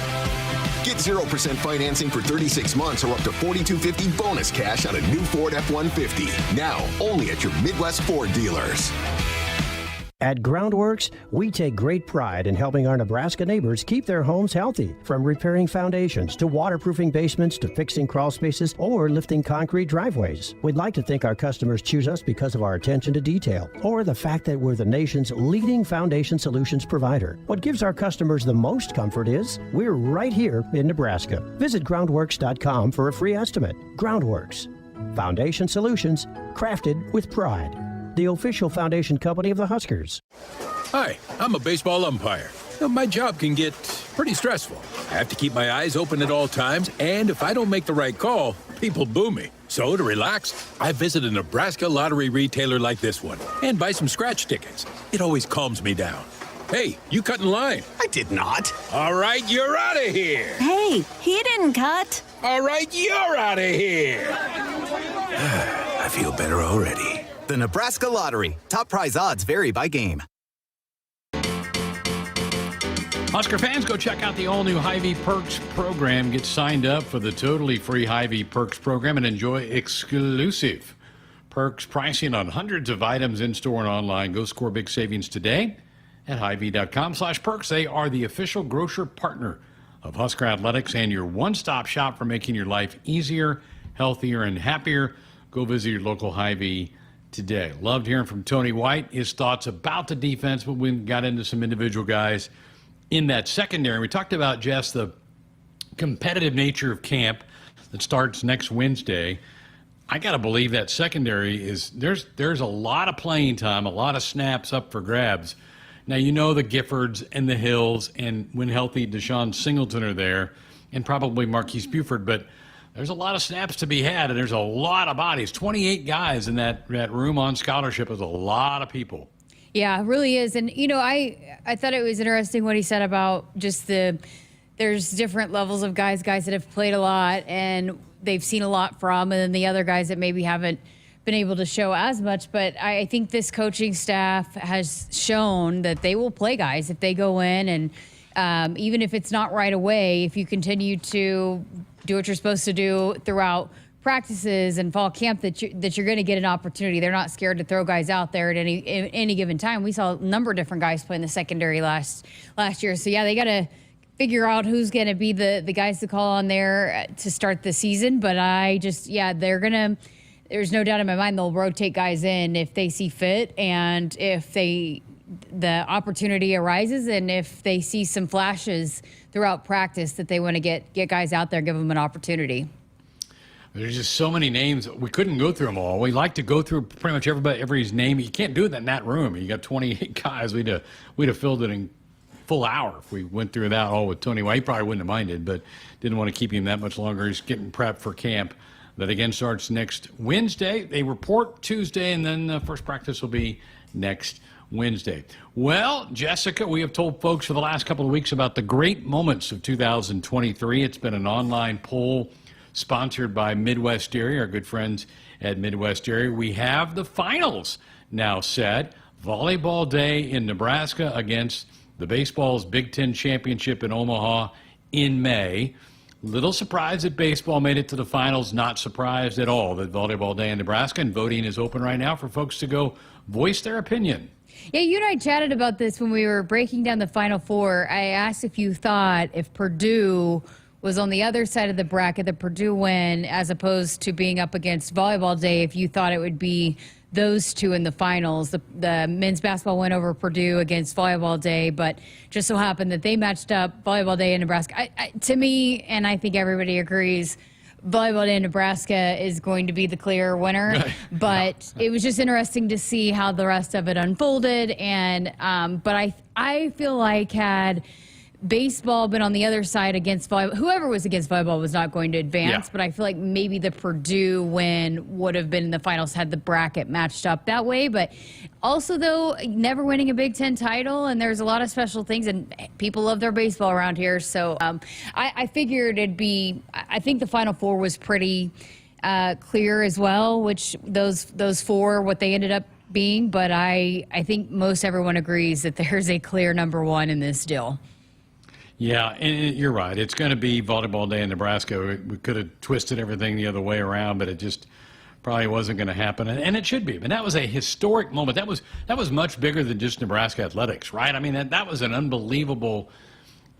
Speaker 17: Get 0% financing for 36 months or up to $4,250 bonus cash on a new Ford F-150. Now, only at your Midwest Ford dealers.
Speaker 5: At Groundworks, we take great pride in helping our Nebraska neighbors keep their homes healthy. From repairing foundations to waterproofing basements to fixing crawl spaces or lifting concrete driveways. We'd like to think our customers choose us because of our attention to detail or the fact that we're the nation's leading foundation solutions provider. What gives our customers the most comfort is we're right here in Nebraska. Visit groundworks.com for a free estimate. Groundworks. Foundation solutions crafted with pride. The official foundation company of the Huskers.
Speaker 21: Hi, I'm a baseball umpire. My job can get pretty stressful. I have to keep my eyes open at all times, and if I don't make the right call, people boo me. So to relax, I visit a Nebraska lottery retailer like this one and buy some scratch tickets. It always calms me down. Hey, you cut in line.
Speaker 22: I did not.
Speaker 21: All right, you're out of here.
Speaker 23: Hey, he didn't cut.
Speaker 21: All right, you're out of here. I feel better already.
Speaker 22: The Nebraska Lottery. Top prize odds vary by game.
Speaker 8: Husker fans, go check out the all-new Hy-Vee Perks program. Get signed up for the totally free Hy-Vee Perks program and enjoy exclusive perks pricing on hundreds of items in-store and online. Go score big savings today at Hy-Vee.com/perks. They are the official grocer partner of Husker Athletics and your one-stop shop for making your life easier, healthier, and happier. Go visit your local Hy-Vee today. Loved hearing from Tony White, his thoughts about the defense, but we got into some individual guys in that secondary. We talked about, Jess, the competitive nature of camp that starts next Wednesday. I got to believe that secondary is there's a lot of playing time, a lot of snaps up for grabs. Now, you know the Giffords and the Hills and, when healthy, Deshaun Singleton are there, and probably Marquise Buford, but there's a lot of snaps to be had, and there's a lot of bodies. 28 guys in that room on scholarship is a lot of people.
Speaker 9: Yeah, it really is. And, you know, I thought it was interesting what he said about just there's different levels of guys that have played a lot and they've seen a lot from, and then the other guys that maybe haven't been able to show as much. But I think this coaching staff has shown that they will play guys if they go in, and even if it's not right away, if you continue to do what you're supposed to do throughout practices and fall camp, that you're going to get an opportunity. They're not scared to throw guys out there at any given time. We saw a number of different guys play in the secondary last year. So yeah, they got to figure out who's going to be the guys to call on there to start the season. But there's no doubt in my mind they'll rotate guys in if they see fit, and if the opportunity arises, and if they see some flashes throughout practice that they want to get guys out there, give them an opportunity.
Speaker 8: There's just so many names. We couldn't go through them all. We like to go through pretty much everybody's name. You can't do that in that room. You got 28 guys. We'd have filled it in full hour if we went through that all with Tony White. He probably wouldn't have minded, but didn't want to keep him that much longer. He's getting prepped for camp that again starts next Wednesday. They report Tuesday, and then the first practice will be next Wednesday. Well, Jessica, we have told folks for the last couple of weeks about the great moments of 2023. It's been an online poll sponsored by Midwest Dairy, our good friends at Midwest Dairy. We have the finals now set Volleyball Day in Nebraska against the baseball's Big Ten Championship in Omaha in May. Little surprised that baseball made it to the finals. Not surprised at all that Volleyball Day in Nebraska, and voting is open right now for folks to go voice their opinion.
Speaker 9: Yeah, you and I chatted about this when we were breaking down the Final Four. I asked if you thought if Purdue was on the other side of the bracket, the Purdue win, as opposed to being up against Volleyball Day, if you thought it would be those two in the finals. The men's basketball went over Purdue against Volleyball Day, but just so happened that they matched up Volleyball Day in Nebraska. To me, and I think everybody agrees, Volleyball Day in Nebraska is going to be the clear winner. But it was just interesting to see how the rest of it unfolded. And but I feel like had baseball been on the other side against volleyball, whoever was against volleyball was not going to advance, but I feel like maybe the Purdue win would have been in the finals had the bracket matched up that way. But also, though, never winning a Big Ten title, and there's a lot of special things, and people love their baseball around here. So I figured it'd be, I think the Final Four was pretty clear as well, which those four, what they ended up being. But I think most everyone agrees that there's a clear number one in this deal.
Speaker 8: Yeah, and you're right. It's going to be Volleyball Day in Nebraska. We could have twisted everything the other way around, but it just probably wasn't going to happen. And it should be. But that was a historic moment. That was much bigger than just Nebraska athletics, right? I mean, that was an unbelievable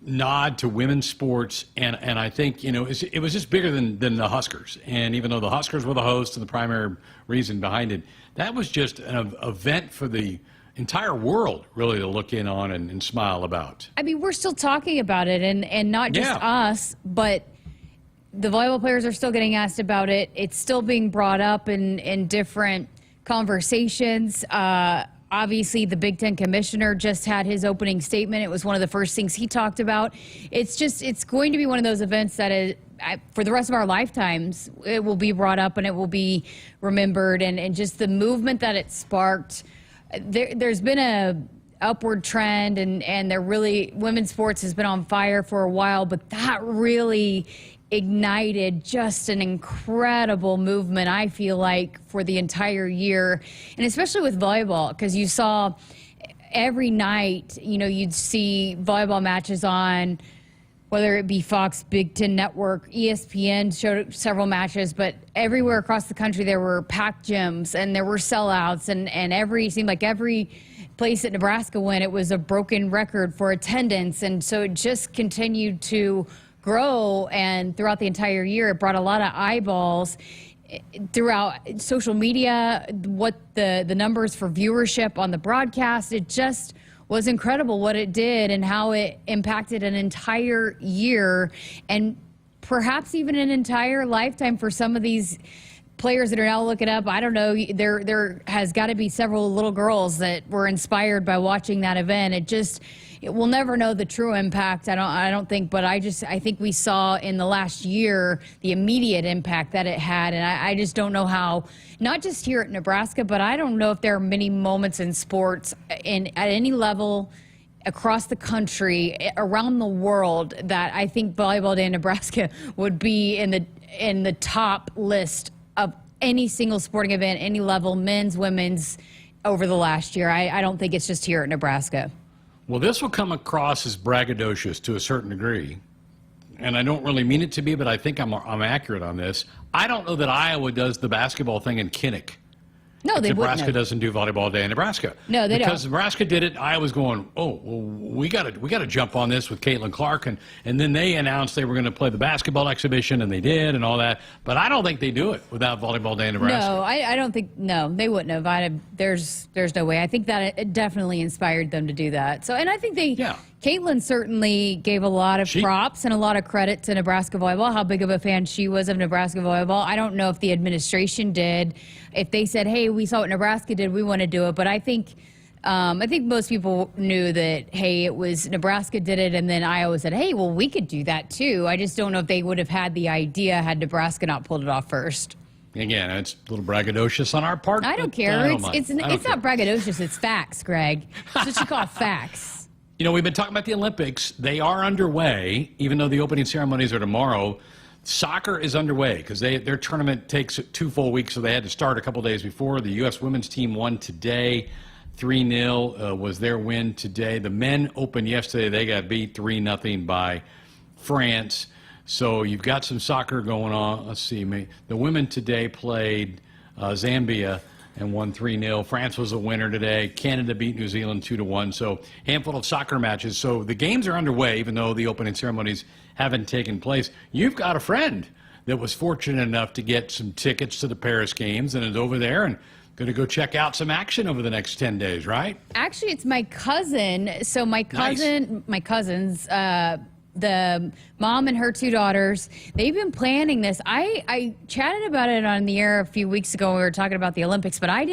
Speaker 8: nod to women's sports. And I think, it was just bigger than the Huskers. And even though the Huskers were the host and the primary reason behind it, that was just an event for the entire world really to look in on and smile about.
Speaker 9: I mean, we're still talking about it, and not just us, but the volleyball players are still getting asked about it. It's still being brought up in different conversations. Obviously, the Big Ten commissioner just had his opening statement. It was one of the first things he talked about. It's going to be one of those events that is, for the rest of our lifetimes, it will be brought up and it will be remembered, and just the movement that it sparked. There's been a upward trend, and women's sports has been on fire for a while, but that really ignited just an incredible movement, I feel like, for the entire year, and especially with volleyball, because you saw every night, you'd see volleyball matches on, whether it be Fox, Big Ten Network, ESPN showed several matches, but everywhere across the country there were packed gyms and there were sellouts, and it seemed like every place that Nebraska went, it was a broken record for attendance. And so it just continued to grow, and throughout the entire year, it brought a lot of eyeballs throughout social media, what the numbers for viewership on the broadcast. It just was incredible what it did and how it impacted an entire year and perhaps even an entire lifetime for some of these players that are now looking up. I don't know, there has got to be several little girls that were inspired by watching that event. We'll never know the true impact, I don't think, but I think we saw in the last year the immediate impact that it had, and I just don't know how, not just here at Nebraska, but I don't know if there are many moments in sports at any level across the country, around the world, that I think Volleyball Day in Nebraska would be in the top list of any single sporting event, any level, men's, women's, over the last year. I don't think it's just here at Nebraska.
Speaker 8: Well, this will come across as braggadocious to a certain degree, and I don't really mean it to be, but I think I'm accurate on this. I don't know that Iowa does the basketball thing in Kinnick.
Speaker 9: No, they
Speaker 8: Nebraska
Speaker 9: wouldn't have.
Speaker 8: doesn't do Volleyball Day in Nebraska.
Speaker 9: No, they
Speaker 8: because
Speaker 9: don't.
Speaker 8: Nebraska did it. Iowa's going, oh, well, we got to jump on this with Caitlin Clark, and then they announced they were going to play the basketball exhibition, and they did, and all that. But I don't think they do it without Volleyball Day in Nebraska.
Speaker 9: No, I don't think. No, they wouldn't have. There's no way. I think that it definitely inspired them to do that. So, and I think Caitlin certainly gave a lot of props and a lot of credit to Nebraska volleyball, how big of a fan she was of Nebraska volleyball. I don't know if the administration did. If they said, hey, we saw what Nebraska did, we want to do it. But I think most people knew that, hey, it was Nebraska did it, and then Iowa said, hey, well, we could do that too. I just don't know if they would have had the idea had Nebraska not pulled it off first.
Speaker 8: Again, it's a little braggadocious on our part.
Speaker 9: I don't care. It's not braggadocious. It's facts, Greg. That's what you call facts.
Speaker 8: We've been talking about the Olympics. They are underway, even though the opening ceremonies are tomorrow. Soccer is underway because their tournament takes 2 full weeks, so they had to start a couple days before. The U.S. women's team won today. 3-0 was their win today. The men opened yesterday. They got beat 3-0 by France. So you've got some soccer going on. Let's see. The women today played Zambia and won 3-0. France was a winner today. Canada beat New Zealand 2-1. So handful of soccer matches. So the games are underway, even though the opening ceremonies haven't taken place. You've got a friend that was fortunate enough to get some tickets to the Paris games and is over there and going to go check out some action over the next 10 days, right?
Speaker 9: Actually, it's my cousin. So my cousins, the mom and her 2 daughters, they've been planning this. I chatted about it on the air a few weeks ago when we were talking about the Olympics, but I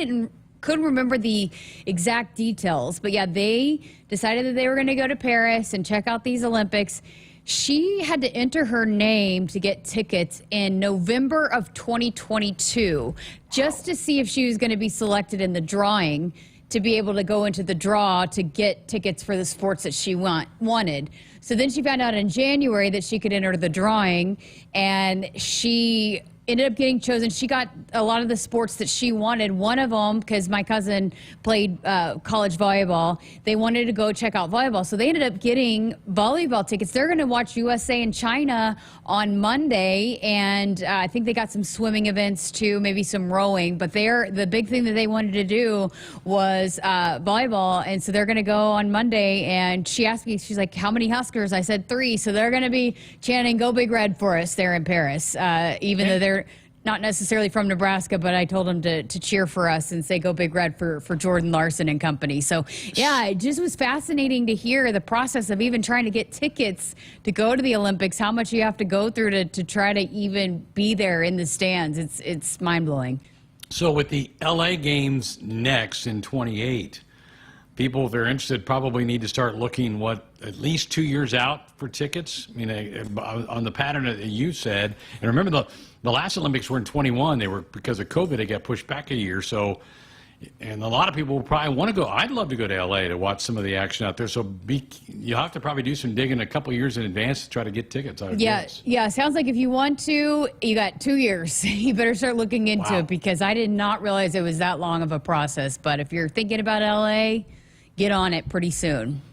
Speaker 9: couldn't remember the exact details. But yeah, they decided that they were going to go to Paris and check out these Olympics. She had to enter her name to get tickets in November of 2022 just to see if she was going to be selected in the drawing to be able to go into the draw to get tickets for the sports that she wanted. So then she found out in January that she could enter the drawing, and she ended up getting chosen. She got a lot of the sports that she wanted. One of them, because my cousin played college volleyball, they wanted to go check out volleyball. So they ended up getting volleyball tickets. They're going to watch USA and China on Monday, and I think they got some swimming events too, maybe some rowing. But the big thing that they wanted to do was volleyball, and so they're going to go on Monday. And she asked me, she's like, how many Huskers? I said 3. So they're going to be chanting "Go Big Red" for us there in Paris, even though they're not necessarily from Nebraska, but I told them to cheer for us and say "Go Big Red" for Jordan Larson and company. So yeah, it just was fascinating to hear the process of even trying to get tickets to go to the Olympics, how much you have to go through to try to even be there in the stands. It's mind-blowing.
Speaker 8: So with the LA games next in 28, people, if they're interested, probably need to start looking, at least 2 years out for tickets? I mean, on the pattern that you said. And remember, the last Olympics were in 21. They were, because of COVID, they got pushed back a year. So, and a lot of people will probably want to go. I'd love to go to LA to watch some of the action out there. So you'll have to probably do some digging a couple years in advance to try to get tickets.
Speaker 9: Yeah. Sounds like if you want to, you got 2 years. You better start looking into it, because I did not realize it was that long of a process. But if you're thinking about LA, get on it pretty soon.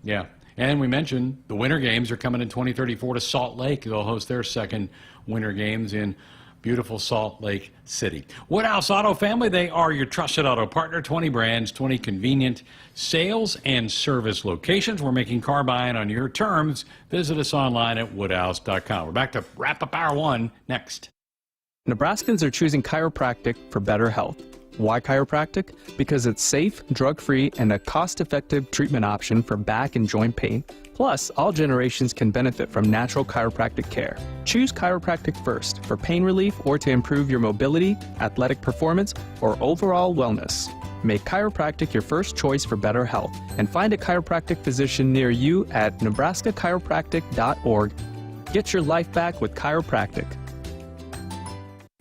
Speaker 8: Yeah. And we mentioned the Winter Games are coming in 2034 to Salt Lake. They'll host their second Winter Games in beautiful Salt Lake City. Woodhouse Auto Family, they are your trusted auto partner. 20 brands, 20 convenient sales and service locations. We're making car buying on your terms. Visit us online at woodhouse.com. We're back to wrap up hour 1 next.
Speaker 18: Nebraskans are choosing chiropractic for better health. Why chiropractic? Because it's safe, drug-free, and a cost-effective treatment option for back and joint pain. Plus, all generations can benefit from natural chiropractic care. Choose chiropractic first for pain relief or to improve your mobility, athletic performance, or overall wellness. Make chiropractic your first choice for better health, and find a chiropractic physician near you at nebraska-chiropractic.org. Get your life back with chiropractic.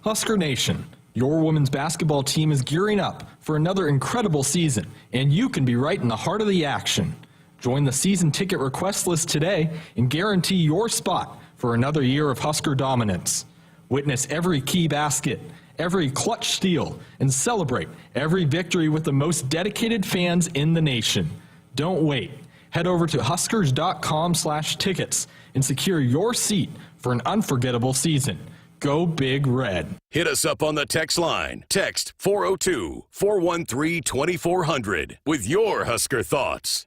Speaker 1: Husker Nation, your women's basketball team is gearing up for another incredible season, and you can be right in the heart of the action. Join the season ticket request list today and guarantee your spot for another year of Husker dominance. Witness every key basket, every clutch steal, and celebrate every victory with the most dedicated fans in the nation. Don't wait. Head over to huskers.com/tickets and secure your seat for an unforgettable season. Go Big Red.
Speaker 2: Hit us up on the text line. Text 402-413-2400 with your Husker thoughts.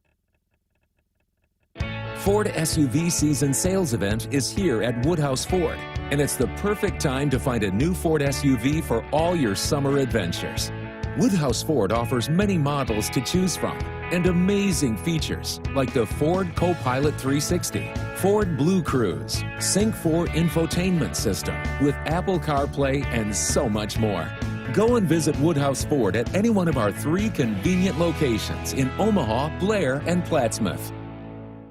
Speaker 3: Ford SUV season sales event is here at Woodhouse Ford, and it's the perfect time to find a new Ford SUV for all your summer adventures. Woodhouse Ford offers many models to choose from and amazing features like the Ford Co-Pilot 360, Ford Blue Cruise, Sync 4 infotainment system with Apple CarPlay, and so much more. Go and visit Woodhouse Ford at any one of our 3 convenient locations in Omaha, Blair, and Plattsmouth.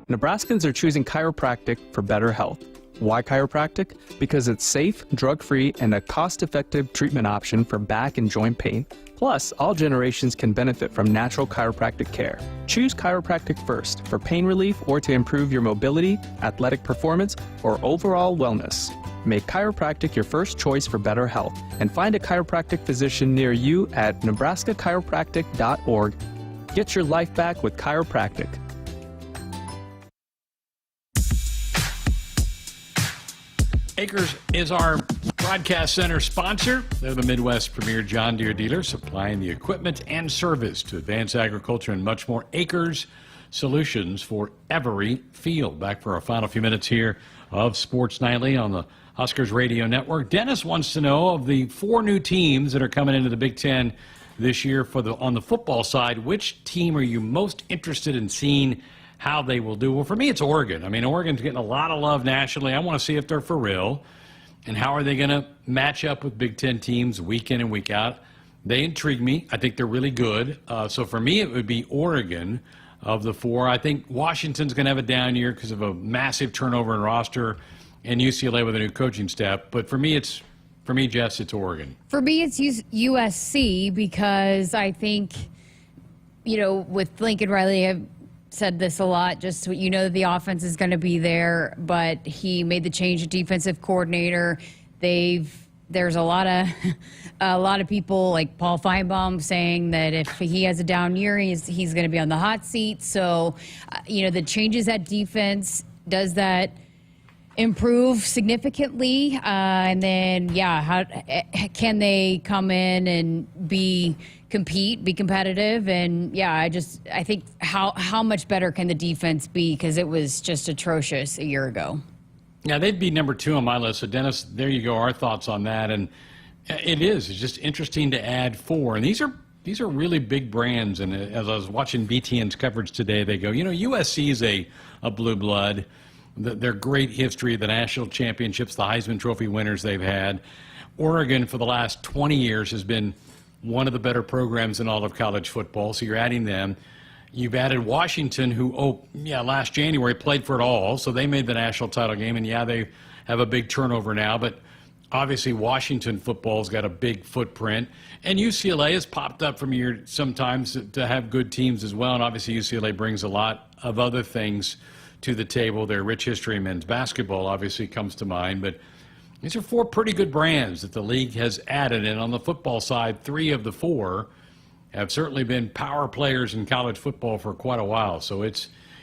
Speaker 18: Nebraskans are choosing chiropractic for better health. Why chiropractic? Because it's safe, drug-free, and a cost-effective treatment option for back and joint pain. Plus, all generations can benefit from natural chiropractic care. Choose chiropractic first for pain relief or to improve your mobility, athletic performance, or overall wellness. Make chiropractic your first choice for better health, and find a chiropractic physician near you at nebraska-chiropractic.org. Get your life back with chiropractic.
Speaker 8: Akrs is our broadcast center sponsor. They're the Midwest premier John Deere dealer, supplying the equipment and service to advance agriculture and much more. Akrs solutions for every field. Back for our final few minutes here of Sports Nightly on the Huskers Radio Network. Dennis wants to know, of the 4 new teams that are coming into the Big Ten this year on the football side, which team are you most interested in seeing how they will do? Well, for me, it's Oregon. I mean, Oregon's getting a lot of love nationally. I want to see if they're for real. And how are they going to match up with Big Ten teams week in and week out? They intrigue me. I think they're really good. So for me, it would be Oregon of the 4. I think Washington's going to have a down year because of a massive turnover in roster, and UCLA with a new coaching staff. But for me, Jess, it's Oregon.
Speaker 9: For me, it's USC because I think, with Lincoln Riley, I've said this a lot, just that the offense is going to be there, but he made the change of defensive coordinator. There's a lot of people like Paul Feinbaum saying that if he has a down year, he's going to be on the hot seat. So, the changes at defense, does that improve significantly? And then, how can they come in and be competitive? And I think how much better can the defense be, because it was just atrocious a year ago.
Speaker 8: Yeah, they'd be number 2 on my list. So Dennis, there you go, our thoughts on that. And it's just interesting to add 4, and these are really big brands. And as I was watching BTN's coverage today, they go, USC is a blue blood. Their great history, the national championships, the Heisman Trophy winners they've had. Oregon for the last 20 years has been one of the better programs in all of college football, so you're adding them. You've added Washington, who, last January played for it all, so they made the national title game, and they have a big turnover now, but obviously Washington football's got a big footprint, and UCLA has popped up from year sometimes to have good teams as well, and obviously UCLA brings a lot of other things to the table. Their rich history in men's basketball obviously comes to mind, but these are 4 pretty good brands that the league has added. And on the football side, 3 of the 4 have certainly been power players in college football for quite a while. So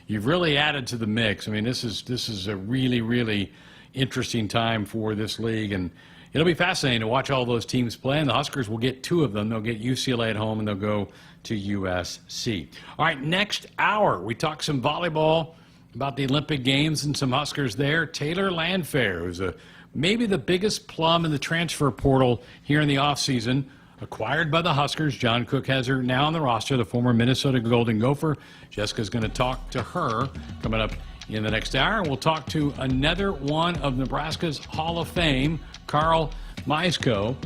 Speaker 8: you've really added to the mix. I mean, this is a really, really interesting time for this league, and it'll be fascinating to watch all those teams play. And the Huskers will get 2 of them. They'll get UCLA at home, and they'll go to USC. All right, next hour, we talk some volleyball about the Olympic Games and some Huskers there. Taylor Landfair, who's maybe the biggest plum in the transfer portal here in the offseason, acquired by the Huskers. John Cook has her now on the roster, the former Minnesota Golden Gopher. Jessica's going to talk to her coming up in the next hour. And we'll talk to another one of Nebraska's Hall of Fame, Carl Myerscough,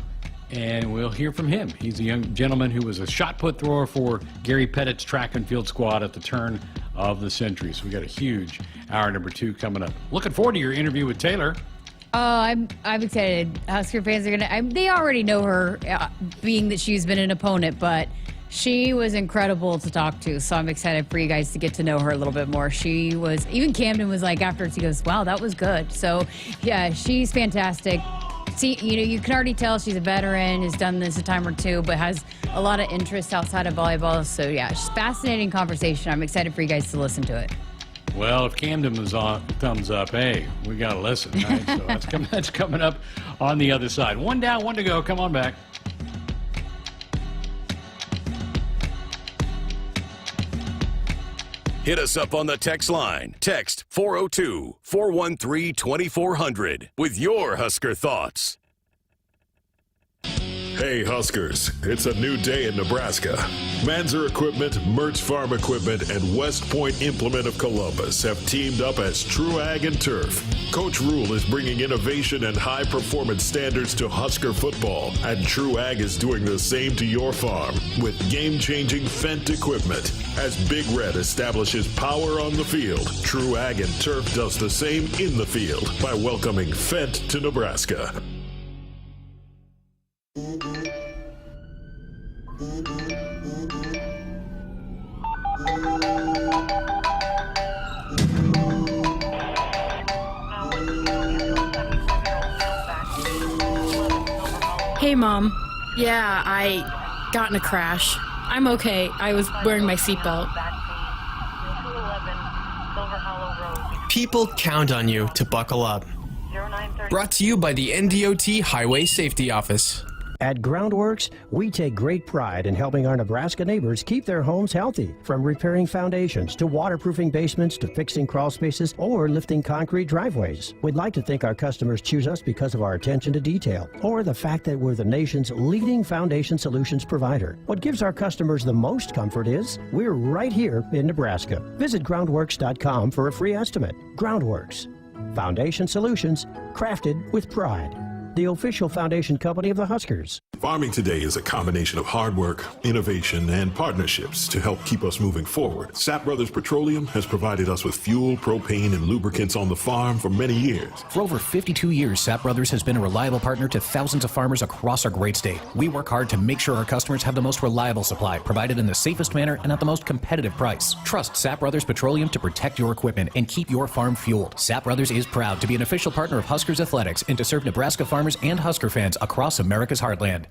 Speaker 8: and we'll hear from him. He's a young gentleman who was a shot put thrower for Gary Pettit's track and field squad at the turn of the century. So we got a huge hour number 2 coming up. Looking forward to your interview with Taylor.
Speaker 9: I'm excited. Husker fans are they already know her, being that she's been an opponent, but she was incredible to talk to. So I'm excited for you guys to get to know her a little bit more. Even Camden was like, afterwards, he goes, wow, that was good. So yeah, she's fantastic. See, you can already tell she's a veteran, has done this a time or 2, but has a lot of interest outside of volleyball. So yeah, it's fascinating conversation. I'm excited for you guys to listen to it.
Speaker 8: Well, if Camden was on thumbs up, hey, we got to listen, right? So that's coming up on the other side. 1 down, 1 to go. Come on back.
Speaker 2: Hit us up on the text line. Text 402-413-2400 with your Husker thoughts.
Speaker 15: Hey Huskers, it's a new day in Nebraska. Manzer Equipment, Mertz Farm Equipment, and West Point Implement of Columbus have teamed up as True Ag and Turf. Coach Rule is bringing innovation and high-performance standards to Husker football, and True Ag is doing the same to your farm with game-changing Fendt equipment. As Big Red establishes power on the field, True Ag and Turf does the same in the field by welcoming Fendt to Nebraska.
Speaker 6: Hey, Mom. Yeah, I got in a crash. I'm okay. I was wearing my seatbelt.
Speaker 4: People count on you to buckle up. Brought to you by the NDOT Highway Safety Office.
Speaker 5: At Groundworks, we take great pride in helping our Nebraska neighbors keep their homes healthy. From repairing foundations to waterproofing basements to fixing crawl spaces or lifting concrete driveways. We'd like to think our customers choose us because of our attention to detail or the fact that we're the nation's leading foundation solutions provider. What gives our customers the most comfort is we're right here in Nebraska. Visit groundworks.com for a free estimate. Groundworks. Foundation solutions crafted with pride. The official foundation company of the Huskers.
Speaker 15: Farming today is a combination of hard work, innovation, and partnerships to help keep us moving forward. Sap Brothers Petroleum has provided us with fuel, propane, and lubricants on the farm for many years.
Speaker 16: For over 52 years, Sap Brothers has been a reliable partner to thousands of farmers across our great state. We work hard to make sure our customers have the most reliable supply, provided in the safest manner and at the most competitive price. Trust Sap Brothers Petroleum to protect your equipment and keep your farm fueled. Sap Brothers is proud to be an official partner of Huskers Athletics and to serve Nebraska farmers and Husker fans across America's heartland.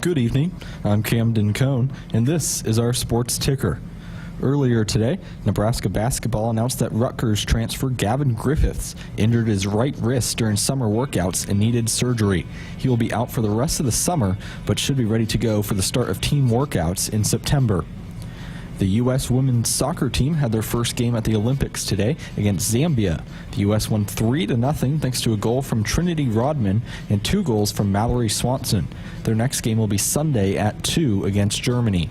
Speaker 1: Good evening. I'm Camden Cohn, and this is our Sports Ticker. Earlier today, Nebraska basketball announced that Rutgers transfer Gavin Griffiths injured his right wrist during summer workouts and needed surgery. He will be out for the rest of the summer, but should be ready to go for the start of team workouts in September. The U.S. women's soccer team had their first game at the Olympics today against Zambia. The U.S. won 3-0 thanks to a goal from Trinity Rodman and 2 goals from Mallory Swanson. Their next game will be Sunday at 2 against Germany.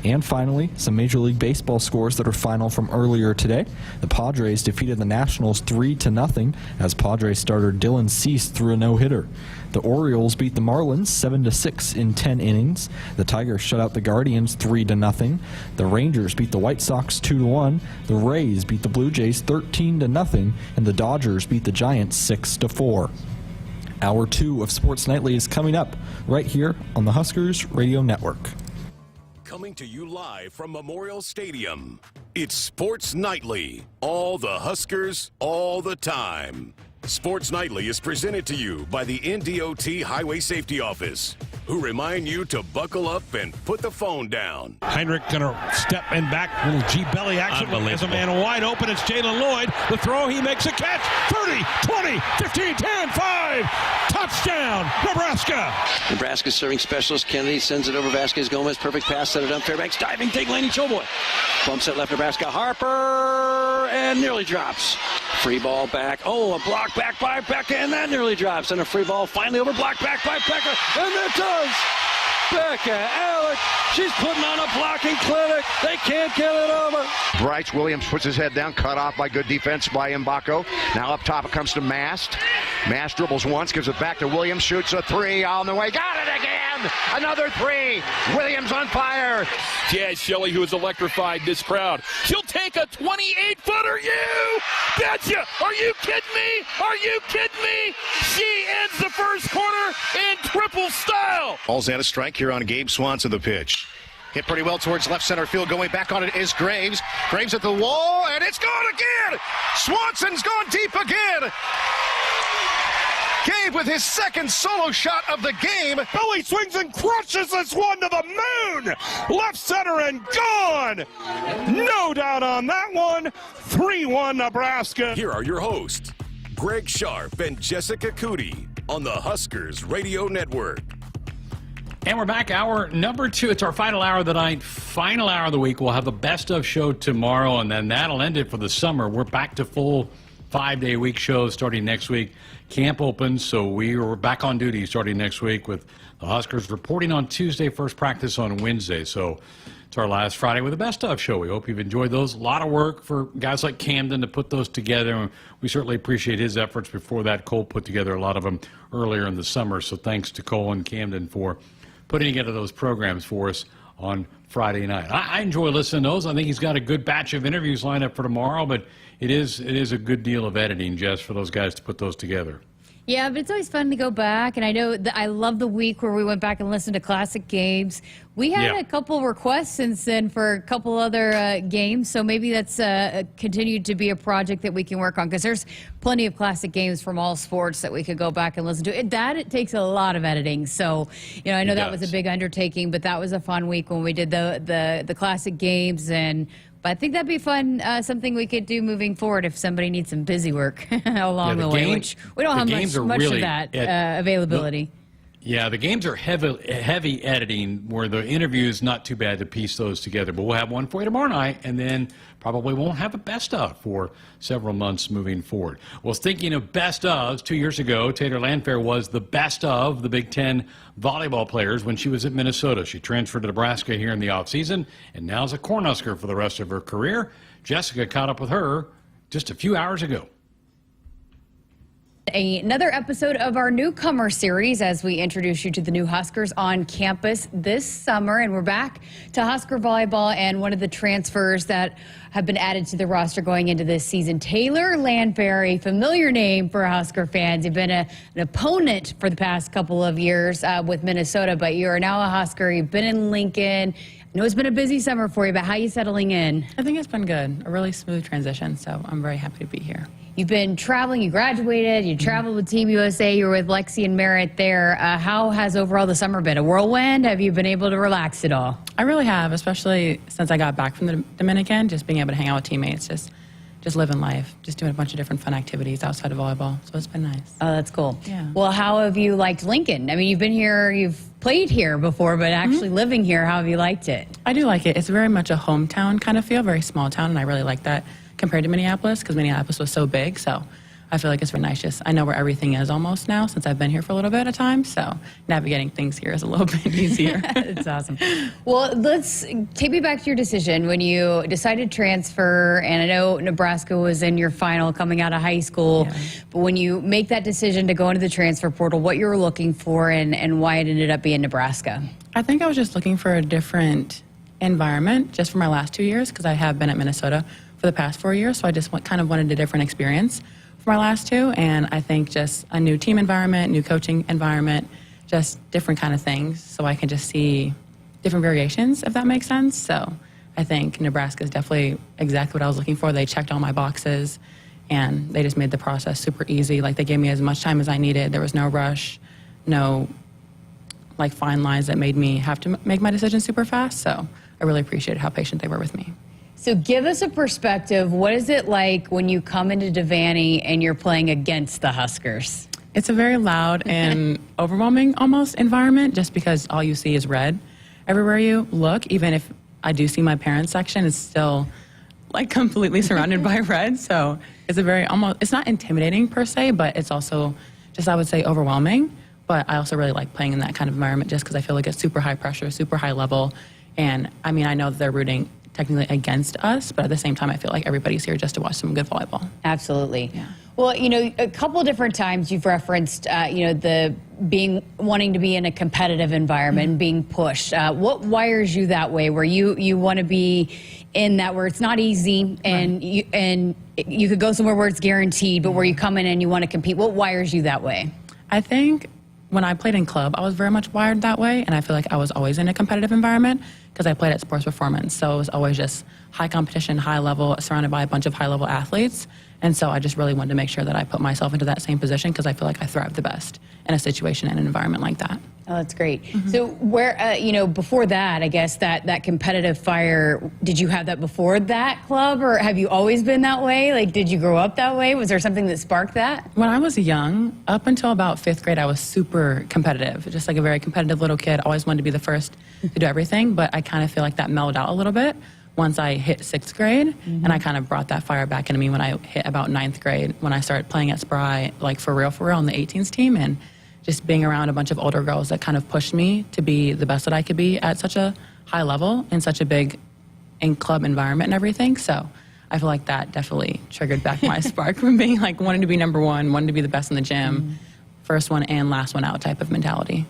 Speaker 1: And finally, some Major League Baseball scores that are final from earlier today. The Padres defeated the Nationals 3-0 as Padres starter Dylan Cease threw a no-hitter. The Orioles beat the Marlins 7-6 in 10 innings. The Tigers shut out the Guardians 3-0. The Rangers beat the White Sox 2-1. The Rays beat the Blue Jays 13-0, and the Dodgers beat the Giants 6-4. Hour 2 of Sports Nightly is coming up right here on the Huskers Radio Network.
Speaker 2: Coming to you live from Memorial Stadium, it's Sports Nightly. All the Huskers, all the time. Sports Nightly is presented to you by the NDOT Highway Safety Office, who remind you to buckle up and put the phone down.
Speaker 7: Heinrich gonna step in back, little G-belly action. There's a man wide open, it's Jalen Lloyd. The throw, he makes a catch. 30, 20, 15, 10, 5. Touchdown, Nebraska.
Speaker 10: Nebraska serving specialist Kennedy sends it over Vasquez Gomez. Perfect pass, set it up. Fairbanks diving, take Laney Choboy. Bumps it left Nebraska. Harper and nearly drops. Free ball back. Oh, a block back by Becca, and that nearly drops. And a free ball finally over, block back by Becca, and it does. Becca Alec, she's putting on a blocking clinic. They can't get it over.
Speaker 11: Bryce Williams puts his head down, cut off by good defense by Mbako. Now up top it comes to Mast. Mast dribbles once, gives it back to Williams, shoots a 3 on the way. Got it again! Another 3. Williams on fire.
Speaker 21: Jazz Shelley, who has electrified this crowd. She'll take a 28-footer. You betcha! Are you kidding me? Are you kidding me? She ends the first quarter in triple style.
Speaker 12: Ball's at a strike here on Gabe Swanson, the pitch. Hit pretty well towards left center field. Going back on it is Graves. Graves at the wall, and it's gone again! Swanson's gone deep again! Gabe with his second solo shot of the game.
Speaker 7: Billy swings and crushes this one to the moon. Left center and gone. No doubt on that one. 3-1 Nebraska.
Speaker 2: Here are your hosts, Greg Sharpe and Jessica Coody on the Huskers Radio Network.
Speaker 8: And we're back, hour number 2. It's our final hour of the night, final hour of the week. We'll have the best of show tomorrow, and then that'll end it for the summer. We're back to full 5-day week shows starting next week. Camp opens, so we are back on duty starting next week with the Huskers reporting on Tuesday, first practice on Wednesday. So it's our last Friday with the best of show. We hope you've enjoyed those. A lot of work for guys like Camden to put those together. We certainly appreciate his efforts. Before that, Cole put together a lot of them earlier in the summer. So thanks to Cole and Camden for putting together those programs for us on Friday night. I enjoy listening to those. I think he's got a good batch of interviews lined up for tomorrow, but it is a good deal of editing, Jess, for those guys to put those together.
Speaker 9: Yeah, but it's always fun to go back, and I know that I love the week where we went back and listened to classic games. We had a couple requests since then for a couple other games, so maybe that's continued to be a project that we can work on, because there's plenty of classic games from all sports that we could go back and listen to. It takes a lot of editing, so I know that was a big undertaking, but that was a fun week when we did the classic games, but I think that'd be fun, something we could do moving forward if somebody needs some busy work along the way, which we don't have much of that availability.
Speaker 8: The games are heavy editing, where the interview is not too bad to piece those together. But we'll have one for you tomorrow night, and then probably won't have a best of for several months moving forward. Well, thinking of best ofs, 2 years ago, Taylor Landfair was the best of the Big Ten volleyball players when she was at Minnesota. She transferred to Nebraska here in the offseason, and now is a Cornhusker for the rest of her career. Jessica caught up with her just a few hours ago.
Speaker 9: Another episode of our newcomer series as we introduce you to the new Huskers on campus this summer. And we're back to Husker volleyball and one of the transfers that have been added to the roster going into this season. Taylor Landfair, a familiar name for Husker fans. You've been an opponent for the past couple of years with Minnesota, but you are now a Husker. You've been in Lincoln. I know it's been a busy summer for you, but how are you settling in?
Speaker 25: I think it's been good. A really smooth transition, so I'm very happy to be here.
Speaker 9: You've been traveling, you graduated, you traveled with Team USA, you were with Lexi and Merritt there. How has overall the summer been? A whirlwind? Have you been able to relax at all?
Speaker 13: I really have, especially since I got back from the Dominican, just being able to hang out with teammates, just living life, just doing a bunch of different fun activities outside of volleyball. So it's been nice.
Speaker 9: Oh, that's cool.
Speaker 13: Yeah.
Speaker 9: Well, how have you liked Lincoln? I mean, you've been here, you've played here before, but actually living here, how have you liked it?
Speaker 13: I do like it. It's very much a hometown kind of feel, very small town, and I really like that compared to Minneapolis, because Minneapolis was so big. So I feel like it's very nice. Just I know where everything is almost now since I've been here for a little bit of time. So navigating things here is a little bit easier.
Speaker 9: That's awesome. Well, let's take me back to your decision when you decided to transfer. And I know Nebraska was in your final coming out of high school. Yeah. But when you make that decision to go into the transfer portal, what you were looking for and why it ended up being Nebraska?
Speaker 13: I think I was just looking for a different environment just for my last 2 years, because I have been at Minnesota for the past 4 years. So I just kind of wanted a different experience for my last two, and I think just a new team environment, new coaching environment, just different kind of things, so I can just see different variations, if that makes sense. So I think Nebraska is definitely exactly what I was looking for. They checked all my boxes, and they just made the process super easy. Like, they gave me as much time as I needed. There was no rush, no like fine lines that made me have to make my decision super fast. So I really appreciated how patient they were with me.
Speaker 9: So give us a perspective. What is it like when you come into Devaney and you're playing against the Huskers?
Speaker 13: It's a very loud and overwhelming almost environment, just because all you see is red everywhere you look. Even if I do see my parents section, it's still like completely surrounded by red. So it's a very it's not intimidating per se, but it's also just, I would say, overwhelming. But I also really like playing in that kind of environment just because I feel like it's super high pressure, super high level. And I mean, I know that they're rooting technically against us, but at the same time, I feel like everybody's here just to watch some good volleyball.
Speaker 9: Absolutely. Yeah. Well, you know, a couple different times you've referenced, you know, the wanting to be in a competitive environment, and being pushed. What wires you that way, where you want to be in that where it's not easy, and you could go somewhere where it's guaranteed, but where you come in and you want to compete? What wires you that way?
Speaker 13: I think when I played in club, I was very much wired that way, and I feel like I was always in a competitive environment because I played at Sports Performance. So it was always just high competition, high level, surrounded by a bunch of high level athletes. And so I just really wanted to make sure that I put myself into that same position, because I feel like I thrive the best in a situation and an environment like that.
Speaker 9: Oh, that's great. So where, you know, before that, I guess that competitive fire, did you have that before that club, or have you always been that way? Like, did you grow up that way? Was there something that sparked that?
Speaker 13: When I was young, up until about 5th grade, I was super competitive, just like a very competitive little kid. Always wanted to be the first to do everything, but I kind of feel like that mellowed out a little bit once I hit 6th grade, and I kind of brought that fire back into me when I hit about 9th grade, when I started playing at Spry, like for real on the 18s team, and just being around a bunch of older girls that kind of pushed me to be the best that I could be at such a high level in such a big club environment and everything. So I feel like that definitely triggered back my spark from being like wanting to be number one, wanting to be the best in the gym, first one and last one out type of mentality.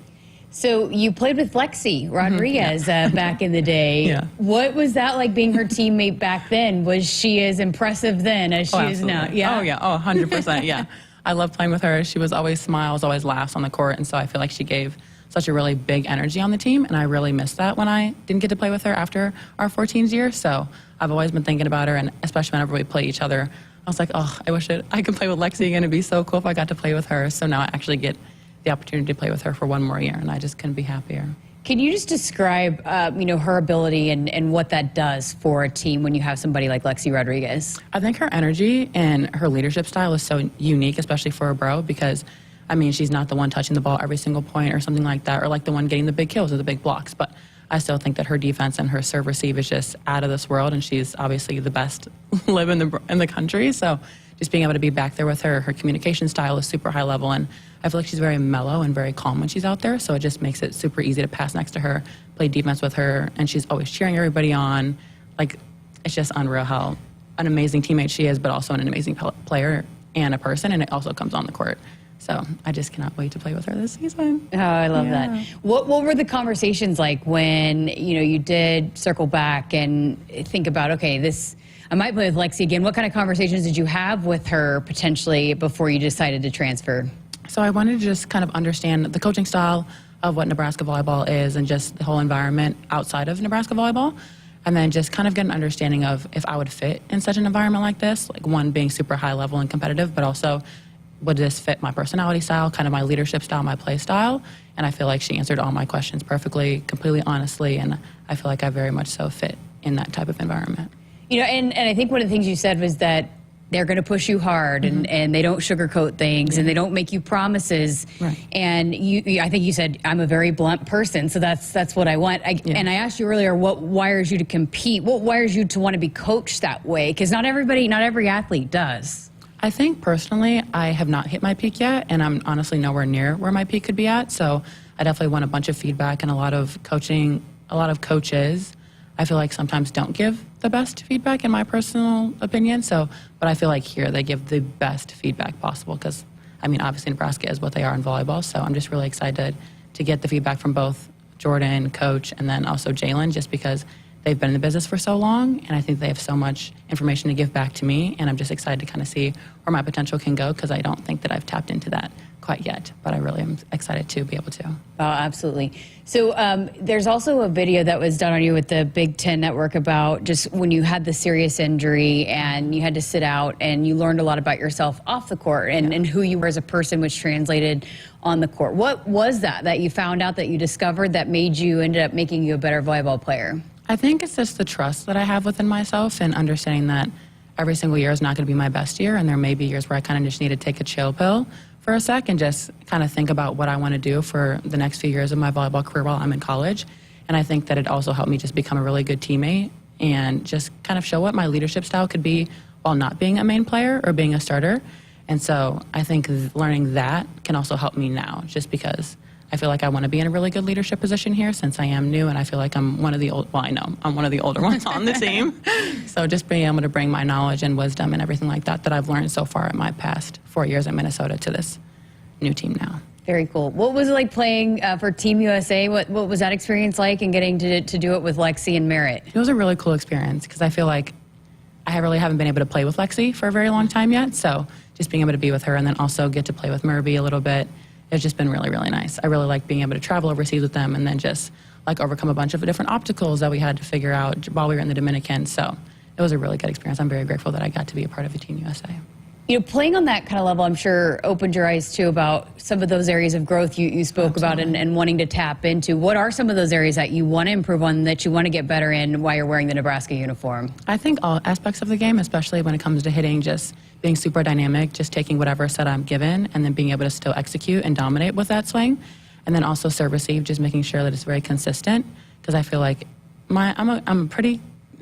Speaker 9: So you played with Lexi Rodriguez back in the day.
Speaker 13: Yeah.
Speaker 9: What was that like, being her teammate back then? Was she as impressive then as she is now? Yeah.
Speaker 13: Oh, yeah. Oh, 100%. Yeah. I love playing with her. She was always smiles, always laughs on the court. And so I feel like she gave such a really big energy on the team. And I really missed that when I didn't get to play with her after our 14th year. So I've always been thinking about her. And especially whenever we play each other, I was like, oh, I wish I could play with Lexi again. It'd be so cool if I got to play with her. So now I actually get the opportunity to play with her for one more year. And I just couldn't be happier.
Speaker 9: Can you just describe, you know, her ability and what that does for a team when you have somebody like Lexi Rodriguez?
Speaker 13: I think her energy and her leadership style is so unique, especially for a bro, because, I mean, she's not the one touching the ball every single point or something like that, or like the one getting the big kills or the big blocks. But I still think that her defense and her serve receive is just out of this world, and she's obviously the best live in the country. So just being able to be back there with her, her communication style is super high level, and I feel like she's very mellow and very calm when she's out there, so it just makes it super easy to pass next to her, play defense with her, and she's always cheering everybody on. Like, it's just unreal how an amazing teammate she is, but also an amazing player and a person, and it also comes on the court. So I just cannot wait to play with her this season.
Speaker 9: Oh, I love that. What were the conversations like when, you know, you did circle back and think about, okay, I might play with Lexi again. What kind of conversations did you have with her potentially before you decided to transfer?
Speaker 13: So I wanted to just kind of understand the coaching style of what Nebraska volleyball is and just the whole environment outside of Nebraska volleyball. and then just kind of get an understanding of if I would fit in such an environment like this, like one being super high level and competitive, but also would this fit my personality style, kind of my leadership style, my play style? And I feel like she answered all my questions perfectly, completely honestly, and I feel like I very much so fit in that type of environment.
Speaker 9: And I think one of the things you said was that they're going to push you hard, and they don't sugarcoat things, and they don't make you promises.
Speaker 13: Right.
Speaker 9: And I think you said, I'm a very blunt person, so that's what I want. And I asked you earlier, what wires you to compete? What wires you to want to be coached that way? Because not every athlete does.
Speaker 13: I think personally, I have not hit my peak yet, and I'm honestly nowhere near where my peak could be at. So I definitely want a bunch of feedback and a lot of coaching. A lot of coaches, I feel like sometimes don't give the best feedback in my personal opinion. But I feel like here they give the best feedback possible because, I mean, obviously Nebraska is what they are in volleyball. So I'm just really excited to get the feedback from both Jordan, coach, and then also Jalen, just because they've been in the business for so long, and I think they have so much information to give back to me, and I'm just excited to kind of see where my potential can go because I don't think that I've tapped into that quite yet, but I really am excited to be able to.
Speaker 9: Oh, absolutely. So there's also a video that was done on you with the Big Ten Network about just when you had the serious injury and you had to sit out, and you learned a lot about yourself off the court and who you were as a person, which translated on the court. What was that you found out, that you discovered, that ended up making you a better volleyball player?
Speaker 13: I think it's just the trust that I have within myself and understanding that every single year is not going to be my best year, and there may be years where I kind of just need to take a chill pill for a sec and just kind of think about what I want to do for the next few years of my volleyball career while I'm in college. And I think that it also helped me just become a really good teammate and just kind of show what my leadership style could be while not being a main player or being a starter. And so I think learning that can also help me now, just because I feel like I want to be in a really good leadership position here since I am new, and I feel like I'm one of the I'm one of the older ones on the team. So just being able to bring my knowledge and wisdom and everything like that I've learned so far in my past 4 years in Minnesota to this new team now.
Speaker 9: Very cool. What was it like playing for Team USA? What was that experience like, and getting to do it with Lexi and Merritt?
Speaker 13: It was a really cool experience because I feel like I really haven't been able to play with Lexi for a very long time yet. So just being able to be with her and then also get to play with Murby a little bit, it's just been really, really nice. I really like being able to travel overseas with them and then just like overcome a bunch of different obstacles that we had to figure out while we were in the Dominican. So it was a really good experience. I'm very grateful that I got to be a part of the Team USA.
Speaker 9: Playing on that kind of level, I'm sure, opened your eyes too about some of those areas of growth you spoke about and wanting to tap into. What are some of those areas that you want to improve on, that you want to get better in while you're wearing the Nebraska uniform?
Speaker 13: I think all aspects of the game, especially when it comes to hitting, just being super dynamic, just taking whatever set I'm given and then being able to still execute and dominate with that swing. And then also serve receive, just making sure that it's very consistent, because I feel like I'm a pretty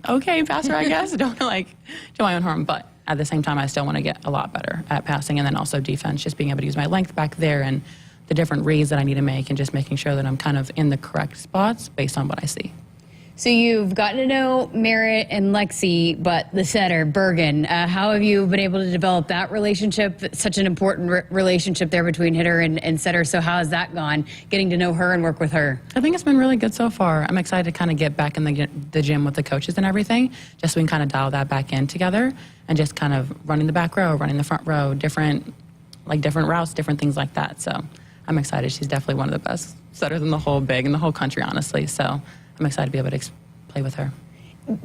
Speaker 13: okay passer, I guess. Don't like to my own harm, but at the same time, I still want to get a lot better at passing, and then also defense, just being able to use my length back there and the different reads that I need to make, and just making sure that I'm kind of in the correct spots based on what I see.
Speaker 9: So you've gotten to know Merritt and Lexi, but the setter, Bergen, how have you been able to develop that relationship? It's such an important relationship there between hitter and setter. So how has that gone, getting to know her and work with her?
Speaker 13: I think it's been really good so far. I'm excited to kind of get back in the gym with the coaches and everything, just so we can kind of dial that back in together and just kind of running the back row, running the front row, different routes, different things like that. So I'm excited. She's definitely one of the best setters in the whole country, honestly. So I'm excited to be able to play with her.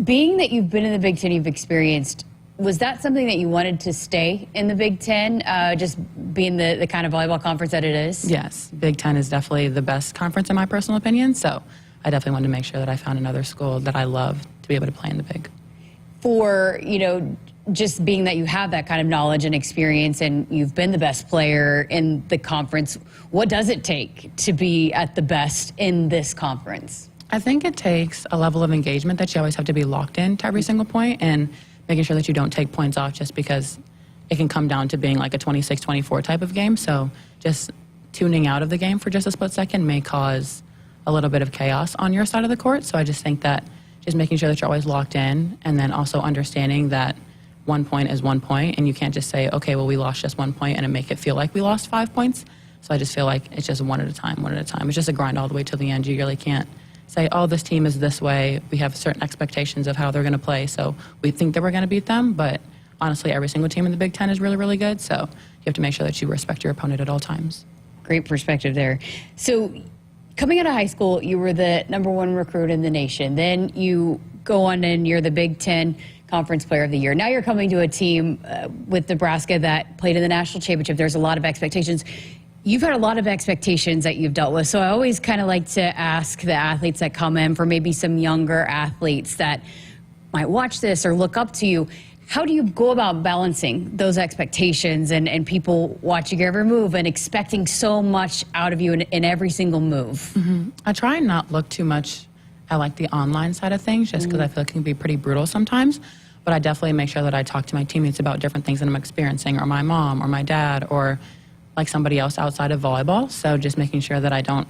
Speaker 9: Being that you've been in the Big Ten, you've experienced, was that something that you wanted to stay in the Big Ten, just being the kind of volleyball conference that it is?
Speaker 13: Yes, Big Ten is definitely the best conference in my personal opinion, so I definitely wanted to make sure that I found another school that I love to be able to play in the Big.
Speaker 9: For, just being that you have that kind of knowledge and experience and you've been the best player in the conference, what does it take to be at the best in this conference?
Speaker 13: I think it takes a level of engagement that you always have to be locked in to every single point, and making sure that you don't take points off just because it can come down to being like a 26-24 type of game. So just tuning out of the game for just a split second may cause a little bit of chaos on your side of the court. So I just think that just making sure that you're always locked in, and then also understanding that 1 point is 1 point, and you can't just say, okay, well, we lost just 1 point and make it feel like we lost 5 points. So I just feel like it's just one at a time. It's just a grind all the way till the end. You really can't say, oh, this team is this way. We have certain expectations of how they're going to play, so we think that we're going to beat them. But honestly, every single team in the Big Ten is really, really good. So you have to make sure that you respect your opponent at all times.
Speaker 9: Great perspective there. So coming out of high school, you were the #1 recruit in the nation. Then you go on and you're the Big Ten Conference Player of the Year. Now you're coming to a team with Nebraska that played in the national championship. There's a lot of expectations. You've had a lot of expectations that you've dealt with. So I always kind of like to ask the athletes that come in, for maybe some younger athletes that might watch this or look up to you, how do you go about balancing those expectations and people watching your every move and expecting so much out of you in every single move?
Speaker 13: I try and not look too much at like the online side of things, just because I feel like it can be pretty brutal sometimes. But I definitely make sure that I talk to my teammates about different things that I'm experiencing, or my mom or my dad, or like somebody else outside of volleyball. So just making sure that I don't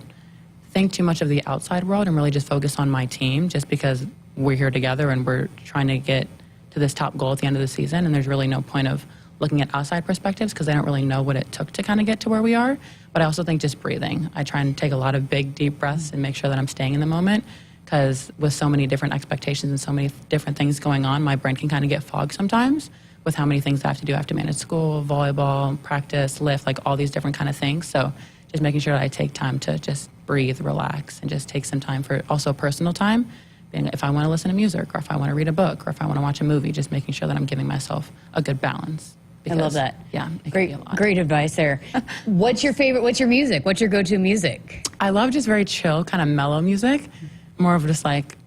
Speaker 13: think too much of the outside world and really just focus on my team, just because we're here together and we're trying to get to this top goal at the end of the season. And there's really no point of looking at outside perspectives because they don't really know what it took to kind of get to where we are. But I also think just breathing. I try and take a lot of big, deep breaths and make sure that I'm staying in the moment, because with so many different expectations and so many different things going on, my brain can kind of get fogged sometimes with how many things I have to do. I have to manage school, volleyball, practice, lift, like all these different kind of things. So just making sure that I take time to just breathe, relax, and just take some time for also personal time. And if I want to listen to music, or if I want to read a book, or if I want to watch a movie, just making sure that I'm giving myself a good balance.
Speaker 9: I love that.
Speaker 13: Yeah.
Speaker 9: Great advice there. What's your favorite, what's your music? What's your go-to music?
Speaker 13: I love just very chill, kind of mellow music. More of just like,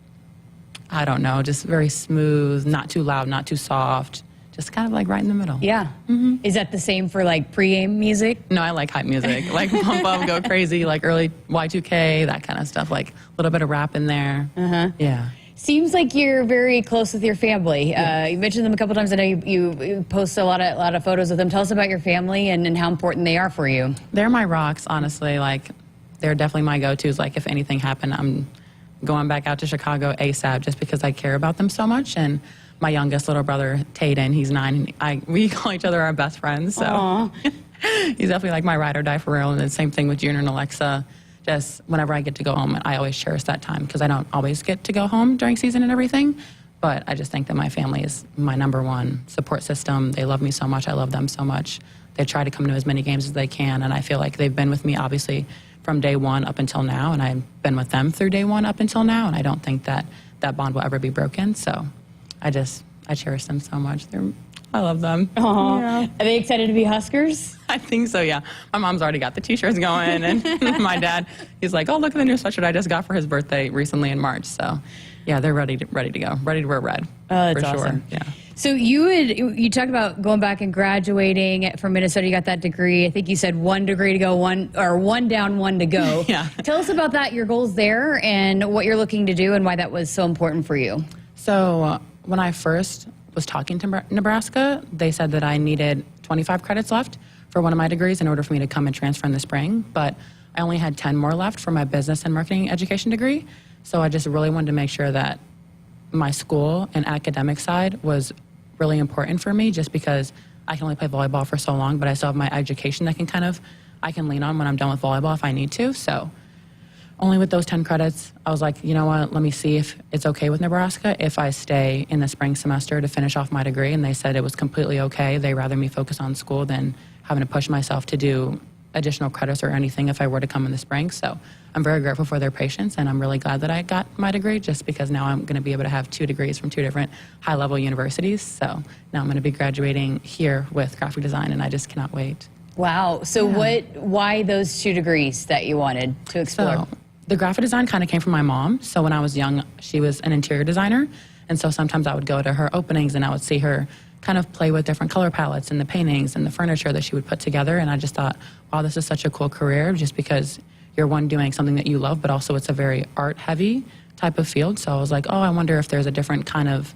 Speaker 13: I don't know, just very smooth, not too loud, not too soft. Just kind of like right in the middle.
Speaker 9: Yeah. Is that the same for like pre-game music?
Speaker 13: No, I like hype music. Like pump up, go crazy, like early Y2K, that kind of stuff. Like a little bit of rap in there. Yeah.
Speaker 9: Seems like you're very close with your family. You mentioned them a couple times. I know you post a lot of photos of them. Tell us about your family and how important they are for you.
Speaker 13: They're my rocks, honestly. Like, they're definitely my go-tos. Like, if anything happened, I'm going back out to Chicago ASAP, just because I care about them so much. And my youngest little brother, Tayden, he's 9. We call each other our best friends. So he's definitely like my ride or die for real. And the same thing with Junior and Alexa. Just whenever I get to go home, I always cherish that time, because I don't always get to go home during season and everything. But I just think that my family is my number one support system. They love me so much. I love them so much. They try to come to as many games as they can. And I feel like they've been with me, obviously, from day one up until now. And I've been with them through day one up until now. And I don't think that that bond will ever be broken. So I cherish them so much. I love them.
Speaker 9: Yeah. Are they excited to be Huskers?
Speaker 13: I think so, yeah. My mom's already got the T-shirts going, and my dad, he's like, oh, look at the new sweatshirt I just got for his birthday recently in March. So, yeah, they're ready to go, ready to wear red.
Speaker 9: Oh, that's
Speaker 13: for
Speaker 9: awesome.
Speaker 13: Sure. Yeah.
Speaker 9: So you talked about going back and graduating from Minnesota. You got that degree. I think you said 1 degree to go, one down, 1 to go.
Speaker 13: Yeah.
Speaker 9: Tell us about that, your goals there, and what you're looking to do, and why that was so important for you.
Speaker 13: So when I first was talking to Nebraska, they said that I needed 25 credits left for one of my degrees in order for me to come and transfer in the spring. But I only had 10 more left for my business and marketing education degree. So I just really wanted to make sure that my school and academic side was really important for me, just because I can only play volleyball for so long, but I still have my education that I can lean on when I'm done with volleyball if I need to. So only with those 10 credits, I was like, you know what, let me see if it's okay with Nebraska if I stay in the spring semester to finish off my degree. And they said it was completely okay. They'd rather me focus on school than having to push myself to do additional credits or anything if I were to come in the spring. So I'm very grateful for their patience, and I'm really glad that I got my degree, just because now I'm going to be able to have 2 degrees from 2 different high-level universities. So now I'm going to be graduating here with graphic design, and I just cannot wait.
Speaker 9: Wow. So why those 2 degrees that you wanted to explore?
Speaker 13: So, the graphic design kind of came from my mom. So when I was young, she was an interior designer. And so sometimes I would go to her openings and I would see her kind of play with different color palettes and the paintings and the furniture that she would put together. And I just thought, wow, this is such a cool career, just because you're doing something that you love, but also it's a very art heavy type of field. So I was like, oh, I wonder if there's a different kind of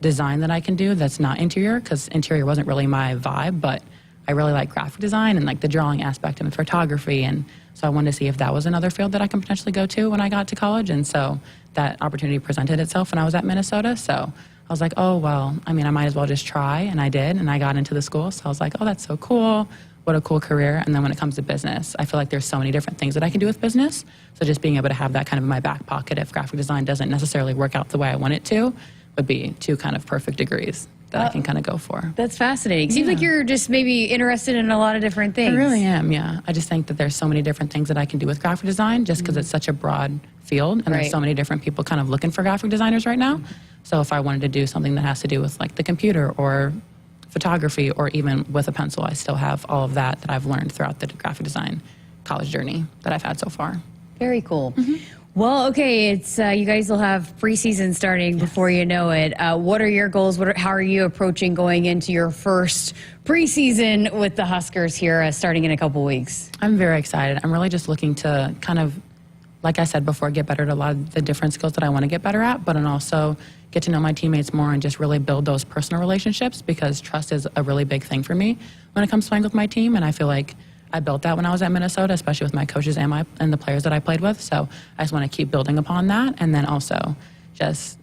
Speaker 13: design that I can do that's not interior, because interior wasn't really my vibe, but I really like graphic design and like the drawing aspect and the photography. And so I wanted to see if that was another field that I could potentially go to when I got to college. And so that opportunity presented itself when I was at Minnesota. So I was like, oh, well, I mean, I might as well just try. And I did. And I got into the school. So I was like, oh, that's so cool. What a cool career. And then when it comes to business, I feel like there's so many different things that I can do with business. So just being able to have that kind of in my back pocket if graphic design doesn't necessarily work out the way I want it to would be 2 kind of perfect degrees. that I can kind of go for.
Speaker 9: That's fascinating. Seems like you're just maybe interested in a lot of different things.
Speaker 13: I really am, yeah. I just think that there's so many different things that I can do with graphic design just because it's such a broad field and there's so many different people kind of looking for graphic designers right now. So if I wanted to do something that has to do with like the computer or photography or even with a pencil, I still have all of that I've learned throughout the graphic design college journey that I've had so far.
Speaker 9: Very cool. Well, okay, it's you guys will have preseason starting before you know it. What are your goals? How are you approaching going into your first preseason with the Huskers here starting in a couple weeks?
Speaker 13: I'm very excited. I'm really just looking to kind of, like I said before, get better at a lot of the different skills that I want to get better at, but and also get to know my teammates more and just really build those personal relationships because trust is a really big thing for me when it comes to playing with my team, and I feel like I built that when I was at Minnesota, especially with my coaches and the players that I played with. So I just want to keep building upon that, and then also just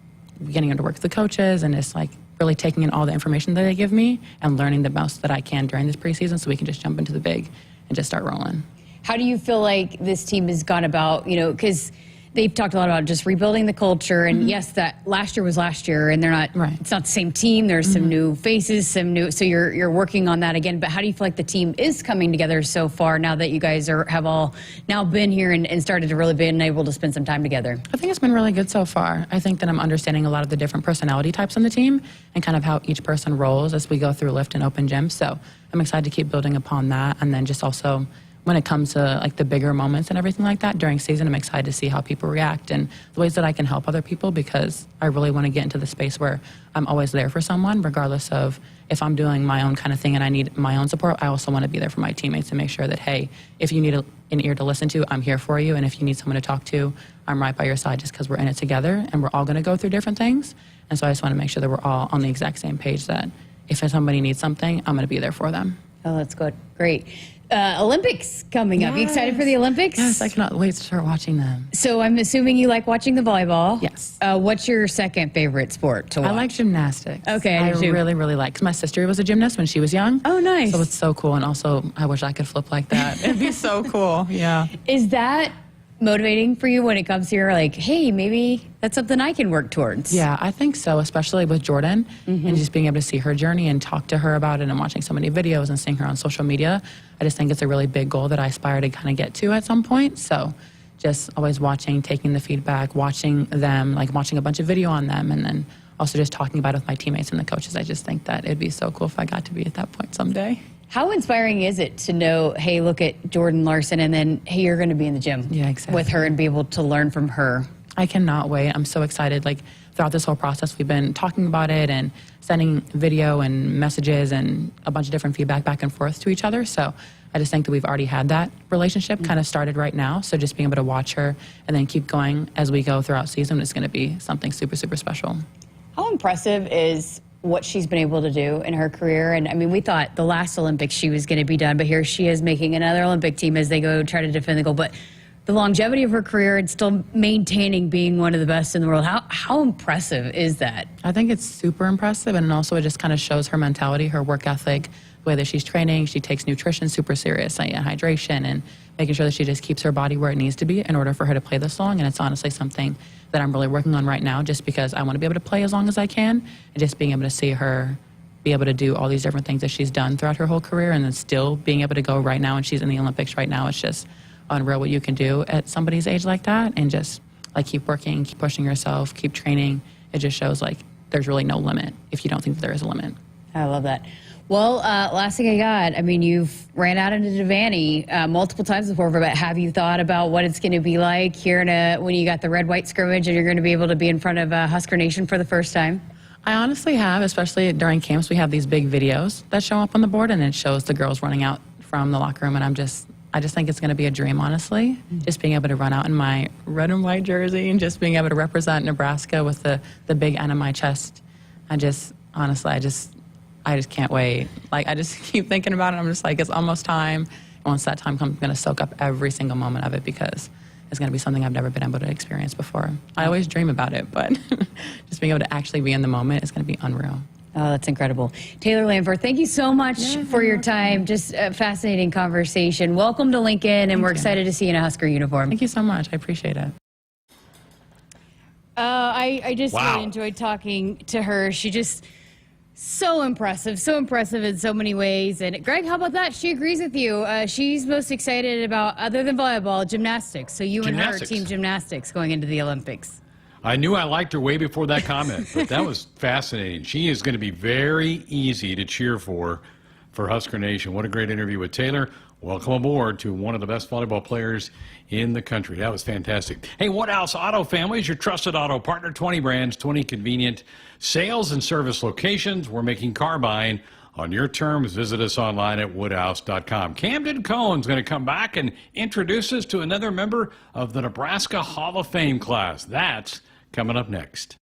Speaker 13: getting into work with the coaches and just like really taking in all the information that they give me and learning the most that I can during this preseason so we can just jump into the big and just start rolling.
Speaker 9: How do you feel like this team has gone about, because they've talked a lot about just rebuilding the culture, and yes, that last year was last year, and they're not, it's not the same team. There's some new faces, so you're working on that again. But how do you feel like the team is coming together so far now that you guys have all now been here and started to really been able to spend some time together?
Speaker 13: I think it's been really good so far. I think that I'm understanding a lot of the different personality types on the team and kind of how each person rolls as we go through lift and open gym. So I'm excited to keep building upon that, and then just also when it comes to like the bigger moments and everything like that during season, I'm excited to see how people react and the ways that I can help other people, because I really want to get into the space where I'm always there for someone, regardless of if I'm doing my own kind of thing and I need my own support. I also want to be there for my teammates and make sure that, hey, if you need an ear to listen to, I'm here for you. And if you need someone to talk to, I'm right by your side, just because we're in it together and we're all going to go through different things. And so I just want to make sure that we're all on the exact same page, that if somebody needs something, I'm going to be there for them.
Speaker 9: Oh, that's good. Great. Olympics coming up. You excited for the Olympics?
Speaker 13: Yes, I cannot wait to start watching them.
Speaker 9: So I'm assuming you like watching the volleyball.
Speaker 13: Yes.
Speaker 9: What's your second favorite sport to watch?
Speaker 13: I like gymnastics.
Speaker 9: Okay.
Speaker 13: I really, really like, because my sister was a gymnast when she was young.
Speaker 9: Oh, nice.
Speaker 13: So it's so cool. And also, I wish I could flip like that. It'd be so cool. Yeah.
Speaker 9: Is that motivating for you when it comes to your, like, hey, maybe that's something I can work towards?
Speaker 13: Yeah, I think so, especially with Jordan and just being able to see her journey and talk to her about it and watching so many videos and seeing her on social media. I just think it's a really big goal that I aspire to kind of get to at some point. So just always watching, taking the feedback, watching them, like watching a bunch of video on them, and then also just talking about it with my teammates and the coaches. I just think that it'd be so cool if I got to be at that point someday.
Speaker 9: How inspiring is it to know, hey, look at Jordan Larson, and then, hey, you're going to be in the gym with her and be able to learn from her?
Speaker 13: I cannot wait. I'm so excited. Like, throughout this whole process, we've been talking about it and sending video and messages and a bunch of different feedback back and forth to each other. So I just think that we've already had that relationship kind of started right now. So just being able to watch her and then keep going as we go throughout season is going to be something super, super special.
Speaker 9: How impressive is what she's been able to do in her career? And I mean, we thought the last Olympics she was going to be done, but here she is making another Olympic team as they go try to defend the gold. But the longevity of her career and still maintaining being one of the best in the world, how impressive is that?
Speaker 13: I think it's super impressive, and also it just kind of shows her mentality, her work ethic, the way that she's training. She takes nutrition super serious, and hydration, and making sure that she just keeps her body where it needs to be in order for her to play this long. And it's honestly something that I'm really working on right now, just because I want to be able to play as long as I can, and just being able to see her be able to do all these different things that she's done throughout her whole career, and then still being able to go right now, and she's in the Olympics right now. It's just unreal what you can do at somebody's age like that, and just like keep working, keep pushing yourself, keep training. It just shows like there's really no limit if you don't think that there is a limit.
Speaker 9: I love that. Well, last thing I got, I mean, you've ran out into Devaney multiple times before, but have you thought about what it's going to be like here when you got the red-white scrimmage and you're going to be able to be in front of Husker Nation for the first time?
Speaker 13: I honestly have, especially during camps. We have these big videos that show up on the board, and it shows the girls running out from the locker room, and I just think it's going to be a dream, honestly. Just being able to run out in my red and white jersey and just being able to represent Nebraska with the big N on my chest. I just can't wait. Like, I just keep thinking about it. I'm just like, it's almost time. And once that time comes, I'm going to soak up every single moment of it, because it's going to be something I've never been able to experience before. I always dream about it, but just being able to actually be in the moment is going to be unreal.
Speaker 9: Oh, that's incredible. Taylor Landfair, thank you so much for your time. Just a fascinating conversation. Welcome to Lincoln, and we're excited to see you in a Husker uniform.
Speaker 13: Thank you so much. I appreciate it.
Speaker 9: I just really enjoyed talking to her. She just So impressive in so many ways. And Greg, how about that? She agrees with you. She's most excited about, other than volleyball, gymnastics. So you and her, team gymnastics, going into the Olympics.
Speaker 8: I knew I liked her way before that comment, but that was fascinating. She is going to be very easy to cheer for Husker Nation. What a great interview with Taylor. Welcome aboard to one of the best volleyball players in the country. That was fantastic. Hey, Woodhouse Auto Family is your trusted auto partner. 20 brands, 20 convenient sales and service locations. We're making car buying on your terms. Visit us online at woodhouse.com. Camden Cohen's going to come back and introduce us to another member of the Nebraska Hall of Fame class. That's coming up next.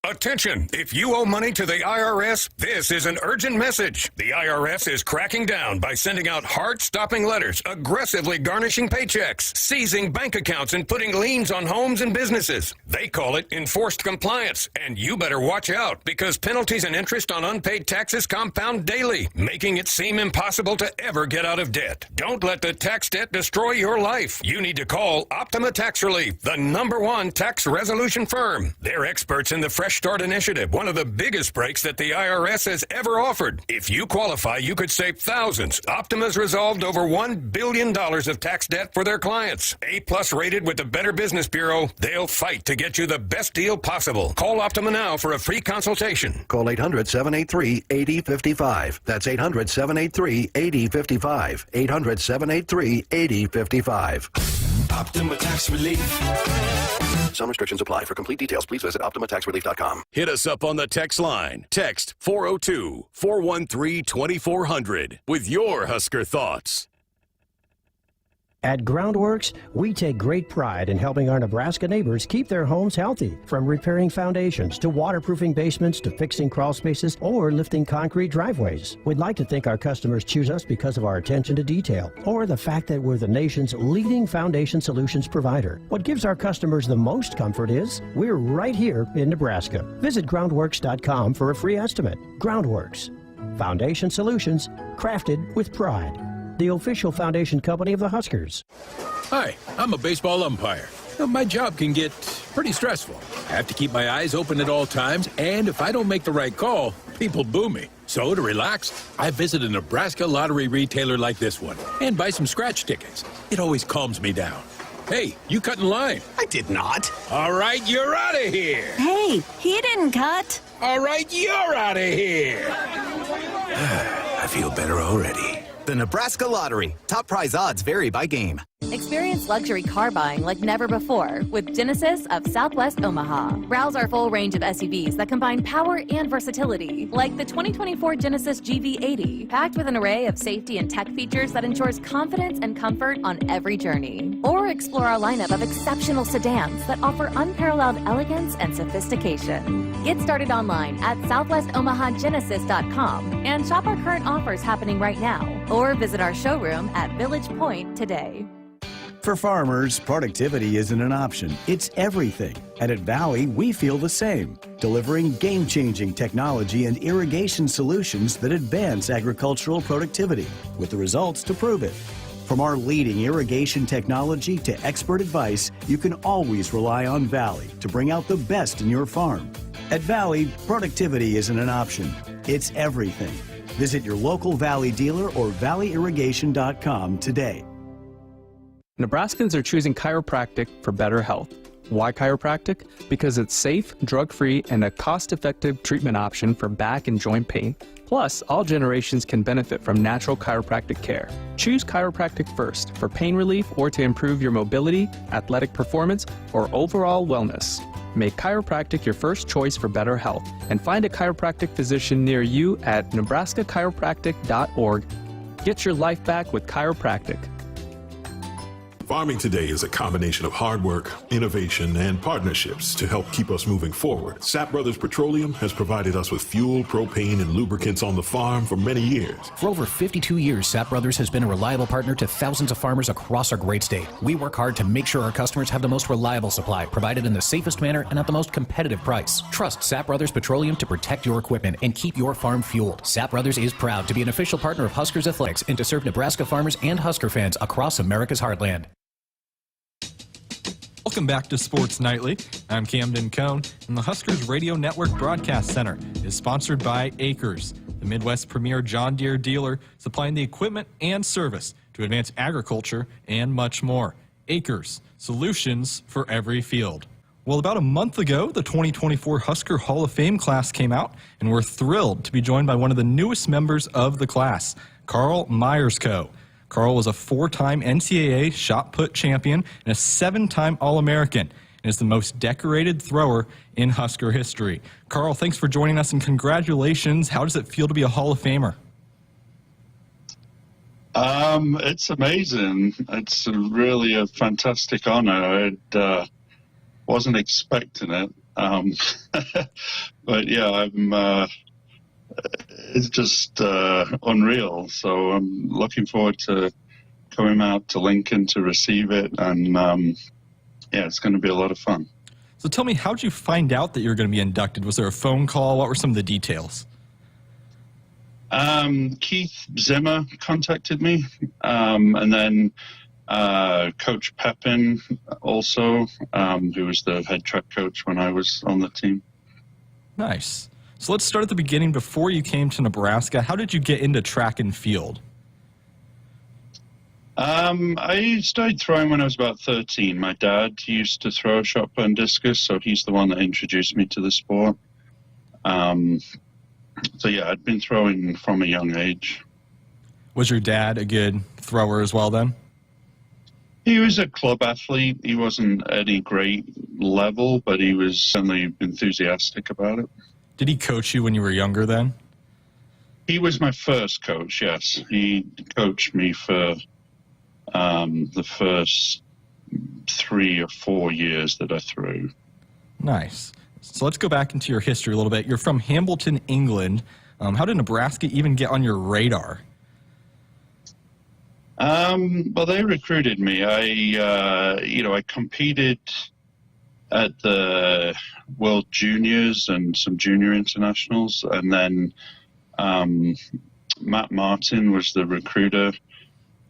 Speaker 2: Attention! If you owe money to the IRS, this is an urgent message. The IRS is cracking down by sending out heart-stopping letters, aggressively garnishing paychecks, seizing bank accounts, and putting liens on homes and businesses. They call it enforced compliance, and you better watch out because penalties and interest on unpaid taxes compound daily, making it seem impossible to ever get out of debt. Don't let the tax debt destroy your life. You need to call Optima Tax Relief, the #1 tax resolution firm. They're experts in the Fresh Start Initiative, one of the biggest breaks that the IRS has ever offered. If you qualify, you could save thousands. Optima's resolved over $1 billion of tax debt for their clients. A+ rated with the Better Business Bureau, they'll fight to get you the best deal possible. Call Optima now for a free consultation.
Speaker 11: Call 800-783-8055. That's 800-783-8055. 800-783-8055.
Speaker 2: Optima Tax Relief.
Speaker 11: Some restrictions apply. For complete details, please visit OptimaTaxRelief.com.
Speaker 2: Hit us up on the text line. Text 402-413-2400 with your Husker thoughts.
Speaker 5: At Groundworks, we take great pride in helping our Nebraska neighbors keep their homes healthy. From repairing foundations to waterproofing basements to fixing crawl spaces or lifting concrete driveways. We'd like to think our customers choose us because of our attention to detail or the fact that we're the nation's leading foundation solutions provider. What gives our customers the most comfort is we're right here in Nebraska. Visit groundworks.com for a free estimate. Groundworks. Foundation solutions crafted with pride. The official foundation company of the Huskers.
Speaker 21: Hi, I'm a baseball umpire. My job can get pretty stressful. I have to keep my eyes open at all times, and if I don't make the right call, people boo me. So to relax, I visit a Nebraska lottery retailer like this one and buy some scratch tickets. It always calms me down. Hey, you cut in line.
Speaker 14: I did not.
Speaker 21: All right, you're out of here.
Speaker 23: Hey, he didn't cut.
Speaker 21: All right, you're out of here.
Speaker 14: I feel better already.
Speaker 22: The Nebraska Lottery. Top prize odds vary by game.
Speaker 19: Experience luxury car buying like never before with Genesis of Southwest Omaha. Browse our full range of SUVs that combine power and versatility, like the 2024 Genesis GV80, packed with an array of safety and tech features that ensures confidence and comfort on every journey. Or explore our lineup of exceptional sedans that offer unparalleled elegance and sophistication. Get started online at southwestomahagenesis.com and shop our current offers happening right now, or visit our showroom at Village Point today.
Speaker 20: For farmers, productivity isn't an option, it's everything. And at Valley, we feel the same, delivering game-changing technology and irrigation solutions that advance agricultural productivity, with the results to prove it. From our leading irrigation technology to expert advice, you can always rely on Valley to bring out the best in your farm. At Valley, productivity isn't an option, it's everything. Visit your local Valley dealer or valleyirrigation.com today.
Speaker 18: Nebraskans are choosing chiropractic for better health. Why chiropractic? Because it's safe, drug-free, and a cost-effective treatment option for back and joint pain. Plus, all generations can benefit from natural chiropractic care. Choose chiropractic first for pain relief or to improve your mobility, athletic performance, or overall wellness. Make chiropractic your first choice for better health and find a chiropractic physician near you at nebraska-chiropractic.org. Get your life back with chiropractic.
Speaker 15: Farming today is a combination of hard work, innovation, and partnerships to help keep us moving forward. Sap Brothers Petroleum has provided us with fuel, propane, and lubricants on the farm for many years.
Speaker 16: For over 52 years, Sap Brothers has been a reliable partner to thousands of farmers across our great state. We work hard to make sure our customers have the most reliable supply, provided in the safest manner and at the most competitive price. Trust Sap Brothers Petroleum to protect your equipment and keep your farm fueled. Sap Brothers is proud to be an official partner of Huskers Athletics and to serve Nebraska farmers and Husker fans across America's heartland.
Speaker 1: Welcome back to Sports Nightly. I'm Camden Cohn, and the Huskers Radio Network Broadcast Center is sponsored by Akrs, the Midwest's premier John Deere dealer, supplying the equipment and service to advance agriculture and much more. Akrs, solutions for every field. Well, about a month ago, the 2024 Husker Hall of Fame class came out, and we're thrilled to be joined by one of the newest members of the class, Carl Myerscough. Carl was a 4-time NCAA shot put champion and a 7-time All-American, and is the most decorated thrower in Husker history. Carl, thanks for joining us, and congratulations. How does it feel to be a Hall of Famer?
Speaker 3: It's amazing. It's really a fantastic honor. I wasn't expecting it. But yeah, it's just unreal. So I'm looking forward to coming out to Lincoln to receive it. And yeah, it's going to be a lot of fun.
Speaker 1: So tell me, how did you find out that you were going to be inducted? Was there a phone call? What were some of the details?
Speaker 3: Keith Zimmer contacted me, and then Coach Pepin also, who was the head track coach when I was on the team.
Speaker 1: Nice. So let's start at the beginning. Before you came to Nebraska, how did you get into track and field?
Speaker 3: I started throwing when I was about 13. My dad used to throw shot put and discus, so he's the one that introduced me to the sport. So yeah, I'd been throwing from a young age.
Speaker 1: Was your dad a good thrower as well then?
Speaker 3: He was a club athlete. He wasn't at any great level, but he was certainly enthusiastic about it.
Speaker 1: Did he coach you when you were younger then?
Speaker 3: He was my first coach, yes. He coached me for the first 3 or 4 years that I threw.
Speaker 1: Nice. So let's go back into your history a little bit. You're from Hambleton, England. How did Nebraska even get on your radar?
Speaker 3: Well, they recruited me. I competed at the World Juniors and some junior internationals, and then Matt Martin was the recruiter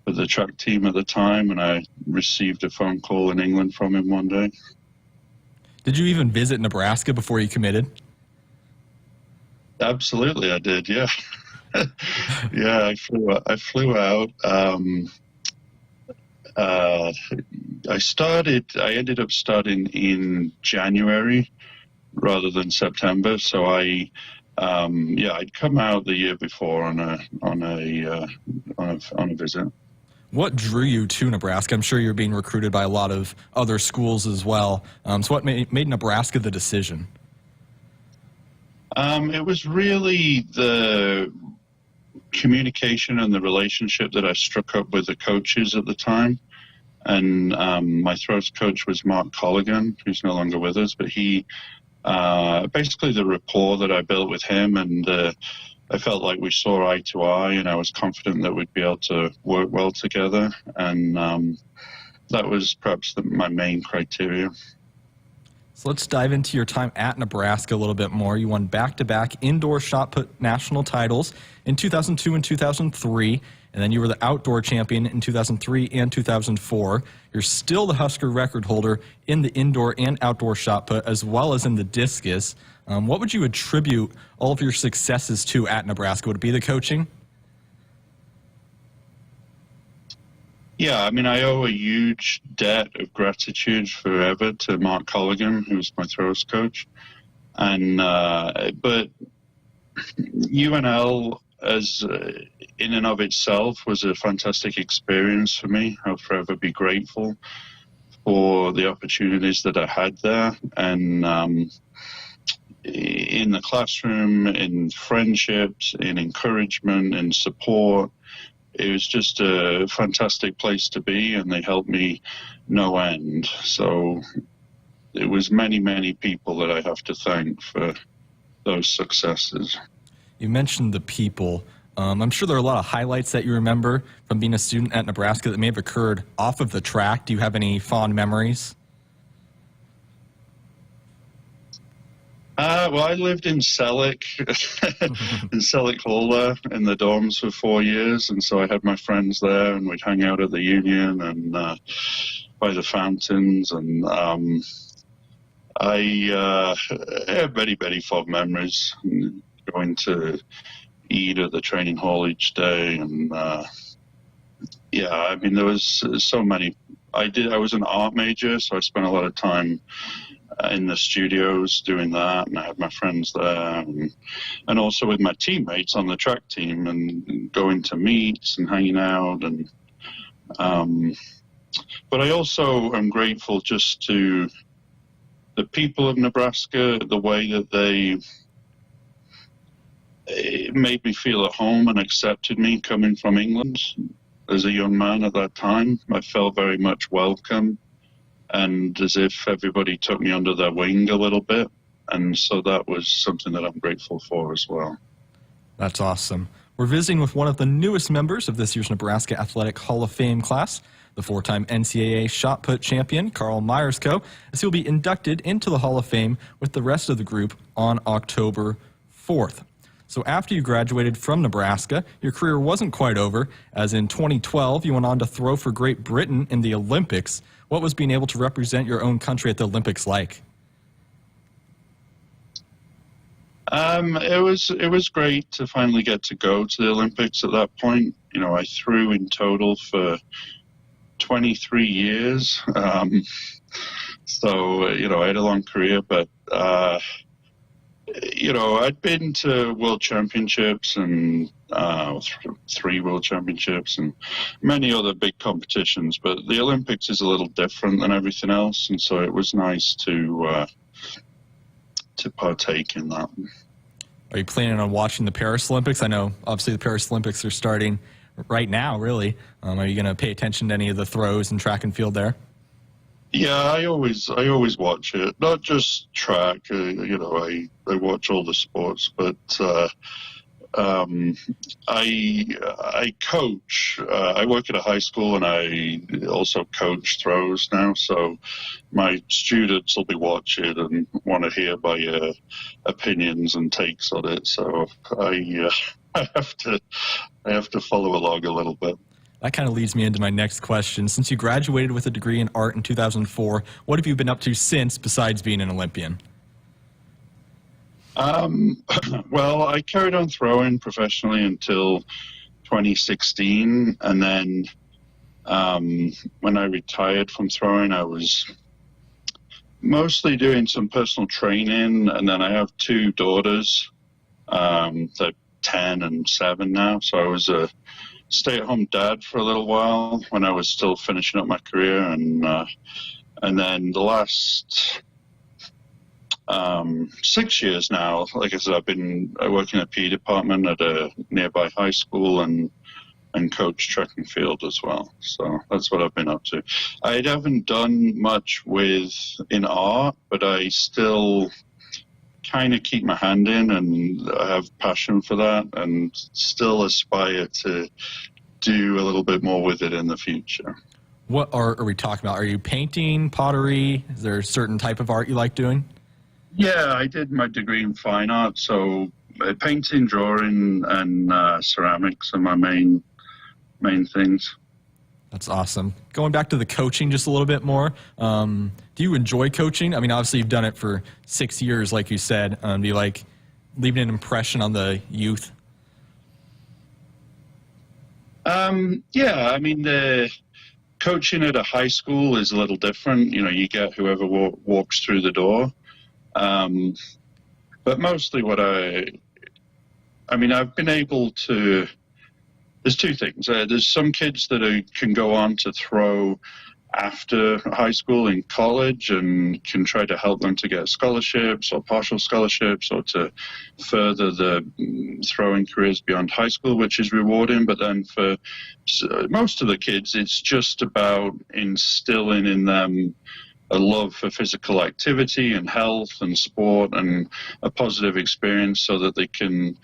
Speaker 3: for the track team at the time, and I received a phone call in England from him one day.
Speaker 1: Did you even visit Nebraska before you committed?
Speaker 3: Absolutely, I did. Yeah, yeah. I flew out. I ended up starting in January rather than September. So I'd come out the year before on a visit.
Speaker 1: What drew you to Nebraska? I'm sure you're being recruited by a lot of other schools as well. So what made Nebraska the decision?
Speaker 3: It was really the communication and the relationship that I struck up with the coaches at the time. And my throws coach was Mark Colligan, who's no longer with us, but he basically the rapport that I built with him, and I felt like we saw eye to eye, and I was confident that we'd be able to work well together. And that was perhaps my main criteria.
Speaker 1: So let's dive into your time at Nebraska a little bit more. You won back-to-back indoor shot put national titles in 2002 and 2003, and then you were the outdoor champion in 2003 and 2004. You're still the Husker record holder in the indoor and outdoor shot put, as well as in the discus. What would you attribute all of your successes to at Nebraska? Would it be the coaching?
Speaker 3: Yeah, I mean, I owe a huge debt of gratitude forever to Mark Colligan, who was my throws coach. And but UNL, as in and of itself, was a fantastic experience for me. I'll forever be grateful for the opportunities that I had there. And in the classroom, in friendships, in encouragement, in support, it was just a fantastic place to be, and they helped me no end. So it was many, many people that I have to thank for those successes.
Speaker 1: You mentioned the people. I'm sure there are a lot of highlights that you remember from being a student at Nebraska that may have occurred off of the track. Do you have any fond memories?
Speaker 3: Well, I lived in Selleck, in Selleck Hall there, in the dorms for 4 years, and so I had my friends there, and we'd hang out at the Union, and by the fountains, and I have very, very fond memories. Going to eat at the training hall each day, and I mean, there was so many. I was an art major, so I spent a lot of time in the studios doing that, and I had my friends there, and also with my teammates on the track team, and going to meets and hanging out, and but I also am grateful just to the people of Nebraska, the way that it made me feel at home and accepted me coming from England as a young man at that time. I felt very much welcome, and as if everybody took me under their wing a little bit. And so that was something that I'm grateful for as well.
Speaker 1: That's awesome. We're visiting with one of the newest members of this year's Nebraska Athletic Hall of Fame class, the four-time NCAA shot put champion, Carl Myerscough, as he'll be inducted into the Hall of Fame with the rest of the group on October 4th. So after you graduated from Nebraska, your career wasn't quite over, as in 2012 you went on to throw for Great Britain in the Olympics. What was being able to represent your own country at the Olympics like?
Speaker 3: It was great to finally get to go to the Olympics at that point. You know, I threw in total for 23 years. So, you know, I had a long career, but, you know, I'd been to world championships and 3 world championships and many other big competitions, but the Olympics is a little different than everything else, and so it was nice to partake in that.
Speaker 1: Are you planning on watching the Paris Olympics? I know, obviously, the Paris Olympics are starting right now, really. Are you going to pay attention to any of the throws and track and field there?
Speaker 3: Yeah, I always watch it. Not just track. You know, I watch all the sports, but I coach. I work at a high school, and I also coach throws now. So my students will be watching and want to hear my opinions and takes on it. So I have to follow along a little bit.
Speaker 1: That kind of leads me into my next question. Since you graduated with a degree in art in 2004, what have you been up to since besides being an Olympian?
Speaker 3: Well, I carried on throwing professionally until 2016, and then when I retired from throwing, I was mostly doing some personal training, and then I have 2 daughters. They're 10 and 7 now, so I was a stay-at-home dad for a little while when I was still finishing up my career, and then the last 6 years now, like I said, I work in a PE department at a nearby high school and coach track and field as well. So that's what I've been up to. I haven't done much in art, but I still kind of keep my hand in, and I have passion for that, and still aspire to do a little bit more with it in the future.
Speaker 1: What art are we talking about? Are you painting, pottery? Is there a certain type of art you like doing?
Speaker 3: Yeah, I did my degree in fine art, so painting, drawing, and ceramics are my main things.
Speaker 1: That's awesome. Going back to the coaching just a little bit more, do you enjoy coaching? I mean, obviously you've done it for 6 years, like you said. Do you like leaving an impression on the youth? Yeah, I mean, the coaching at a high school is a little different. You know, you get whoever walks through the door. But mostly I've been able to, there's 2 things. There's some kids that can go on to throw after high school in college and can try to help them to get scholarships or partial scholarships or to further the throwing careers beyond high school, which is rewarding. But then for most of the kids, it's just about instilling in them a love for physical activity and health and sport and a positive experience so that they can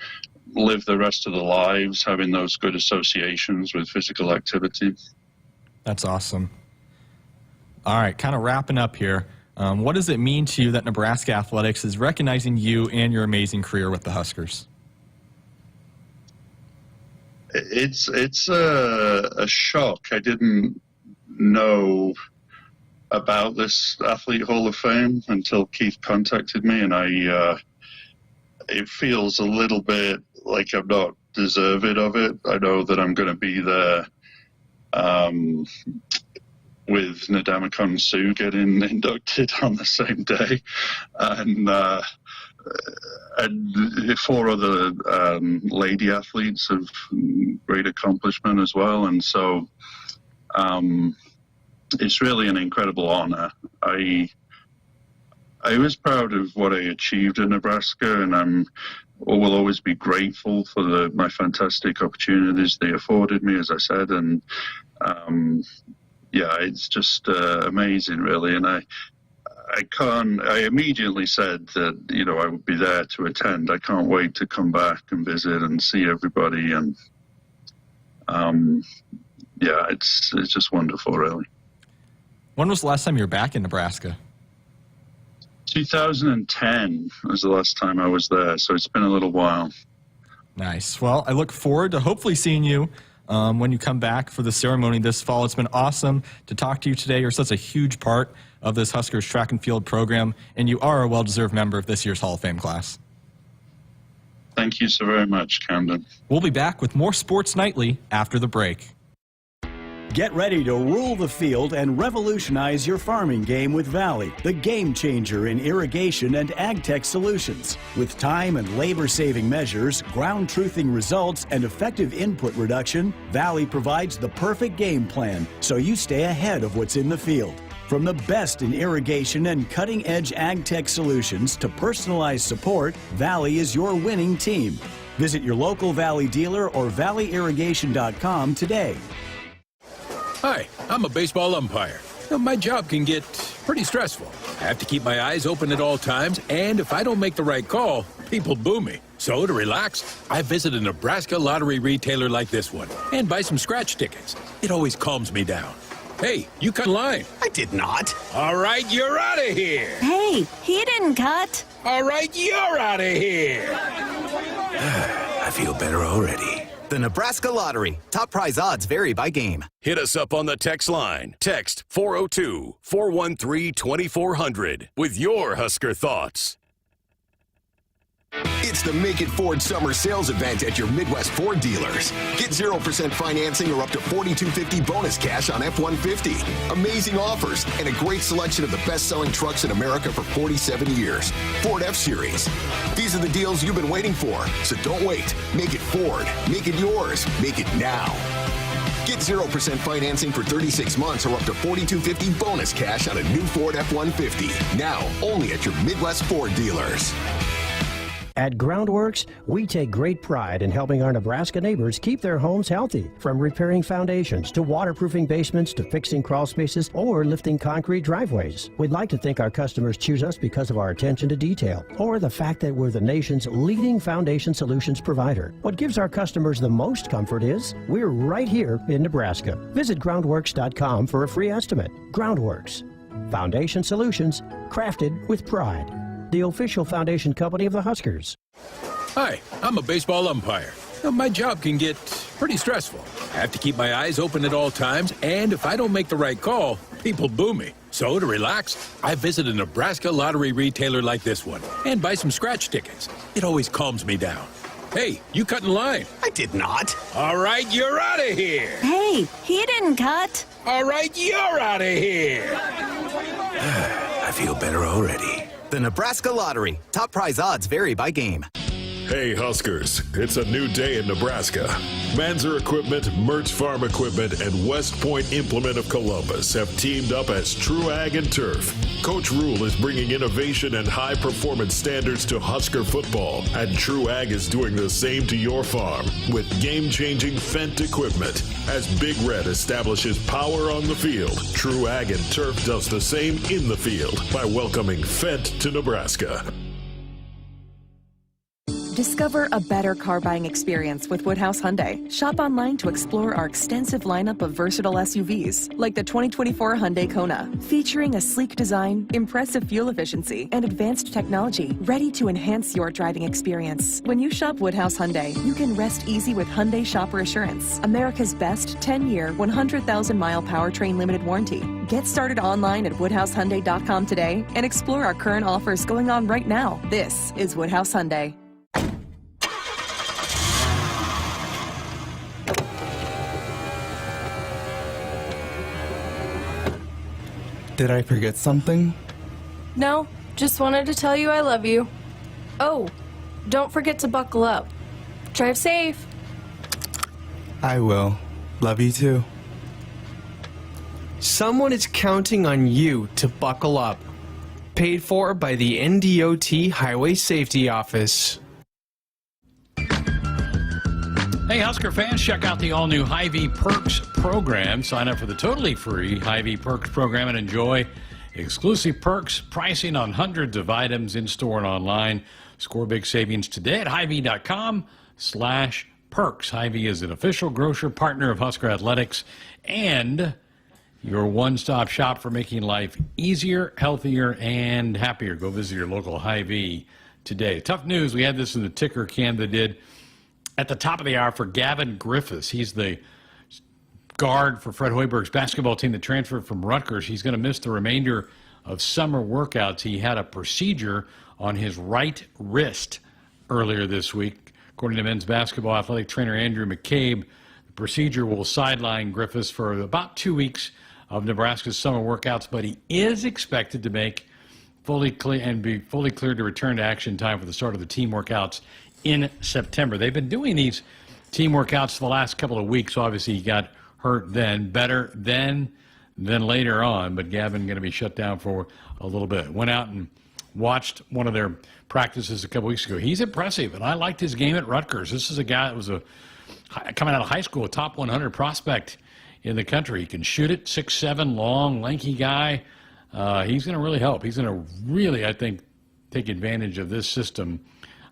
Speaker 1: live the rest of their lives having those good associations with physical activity. That's awesome. All right, kind of wrapping up here. What does it mean to you that Nebraska Athletics is recognizing you and your amazing career with the Huskers?
Speaker 3: It's a shock. I didn't know about this Athlete Hall of Fame until Keith contacted me, and it feels a little bit like I'm not deserving of it. I know that I'm going to be there with Ndamukong Suh getting inducted on the same day, and 4 other lady athletes of great accomplishment as well. And so it's really an incredible honor. I was proud of what I achieved in Nebraska, and I will always be grateful for my fantastic opportunities they afforded me, as I said. And it's just amazing, really. And I immediately said that, I would be there to attend. I can't wait to come back and visit and see everybody. And it's just wonderful, really.
Speaker 1: When was the last time you were back in Nebraska?
Speaker 3: 2010 was the last time I was there, so it's been a little while.
Speaker 1: Nice. Well, I look forward to hopefully seeing you when you come back for the ceremony this fall. It's been awesome to talk to you today. You're such a huge part of this Huskers track and field program, and you are a well-deserved member of this year's Hall of Fame class.
Speaker 3: Thank you so very much, Camden.
Speaker 1: We'll be back with more Sports Nightly after the break.
Speaker 20: Get ready to rule the field and revolutionize your farming game with Valley, the game changer in irrigation and ag tech solutions. With time and labor-saving measures, ground-truthing results, and effective input reduction, Valley provides the perfect game plan so you stay ahead of what's in the field. From the best in irrigation and cutting-edge ag tech solutions to personalized support, Valley is your winning team. Visit your local Valley dealer or valleyirrigation.com today.
Speaker 21: Hi, I'm a baseball umpire. My job can get pretty stressful. I have to keep my eyes open at all times, and if I don't make the right call, people boo me. So to relax, I visit a Nebraska lottery retailer like this one and buy some scratch tickets. It always calms me down. Hey, you cut in line.
Speaker 14: I did not.
Speaker 21: All right, you're out of here.
Speaker 23: Hey, he didn't cut.
Speaker 21: All right, you're out of here.
Speaker 14: I feel better already.
Speaker 22: The Nebraska Lottery. Top prize odds vary by game.
Speaker 2: Hit us up on the text line. Text 402-413-2400 with your Husker thoughts.
Speaker 4: It's the Make It Ford Summer Sales Event at your Midwest Ford dealers. Get 0% financing or up to $4,250 bonus cash on F-150. Amazing offers and a great selection of the best-selling trucks in America for 47 years. Ford F-Series. These are the deals you've been waiting for, so don't wait. Make it Ford. Make it yours. Make it now. Get 0% financing for 36 months or up to $4,250 bonus cash on a new Ford F-150. Now, only at your Midwest Ford dealers.
Speaker 5: At Groundworks, we take great pride in helping our Nebraska neighbors keep their homes healthy. From repairing foundations to waterproofing basements to fixing crawl spaces or lifting concrete driveways. We'd like to think our customers choose us because of our attention to detail or the fact that we're the nation's leading foundation solutions provider. What gives our customers the most comfort is we're right here in Nebraska. Visit groundworks.com for a free estimate. Groundworks. Foundation solutions crafted with pride. The official foundation company of the Huskers.
Speaker 21: Hi, I'm a baseball umpire. My job can get pretty stressful. I have to keep my eyes open at all times, and if I don't make the right call, people boo me. So to relax, I visit a Nebraska lottery retailer like this one and buy some scratch tickets. It always calms me down. Hey, you cut in line.
Speaker 14: I did not.
Speaker 21: All right, you're out of here.
Speaker 23: Hey, he didn't cut.
Speaker 21: All right, you're out of here.
Speaker 14: I feel better already.
Speaker 22: The Nebraska Lottery. Top prize odds vary by game.
Speaker 15: Hey Huskers, it's a new day in Nebraska. Manzer Equipment, Mertz Farm Equipment, and West Point Implement of Columbus have teamed up as True Ag and Turf. Coach Rule is bringing innovation and high-performance standards to Husker football, and True Ag is doing the same to your farm with game-changing Fendt equipment. As Big Red establishes power on the field, True Ag and Turf does the same in the field by welcoming Fendt to Nebraska.
Speaker 6: Discover a better car buying experience with Woodhouse Hyundai. Shop online to explore our extensive lineup of versatile SUVs, like the 2024 Hyundai Kona, featuring a sleek design, impressive fuel efficiency, and advanced technology, ready to enhance your driving experience. When you shop Woodhouse Hyundai, you can rest easy with Hyundai Shopper Assurance, America's best 10-year, 100,000-mile powertrain limited warranty. Get started online at woodhousehyundai.com today and explore our current offers going on right now. This is Woodhouse Hyundai.
Speaker 10: Did I forget something?
Speaker 17: No, just wanted to tell you I love you. Oh, don't forget to buckle up. Drive safe.
Speaker 10: I will. Love you too.
Speaker 24: Someone is counting on you to buckle up. Paid for by the NDOT Highway Safety Office.
Speaker 8: Hey, Husker fans, check out the all-new Hy-Vee Perks program. Sign up for the totally free Hy-Vee Perks program and enjoy exclusive perks, pricing on hundreds of items in-store and online. Score big savings today at Hy-Vee.com/perks. Hy-Vee is an official grocer partner of Husker Athletics and your one-stop shop for making life easier, healthier, and happier. Go visit your local Hy-Vee today. Tough news. We had this in the ticker cam that did at the top of the hour for Gavin Griffiths. He's the guard for Fred Hoiberg's basketball team that transferred from Rutgers. He's going to miss the remainder of summer workouts. He had a procedure on his right wrist earlier this week. According to men's basketball athletic trainer Andrew McCabe, the procedure will sideline Griffiths for about 2 weeks of Nebraska's summer workouts, but he is expected to make fully clear and be fully cleared to return to action time for the start of the team workouts in September. They've been doing these team workouts for the last couple of weeks. Obviously, he got hurt then. Better then than later on, but Gavin going to be shut down for a little bit. Went out and watched one of their practices a couple weeks ago. He's impressive, and I liked his game at Rutgers. This is a guy that was coming out of high school, a top 100 prospect in the country. He can shoot it, 6'7", long, lanky guy. He's going to really help. He's going to really, I think, take advantage of this system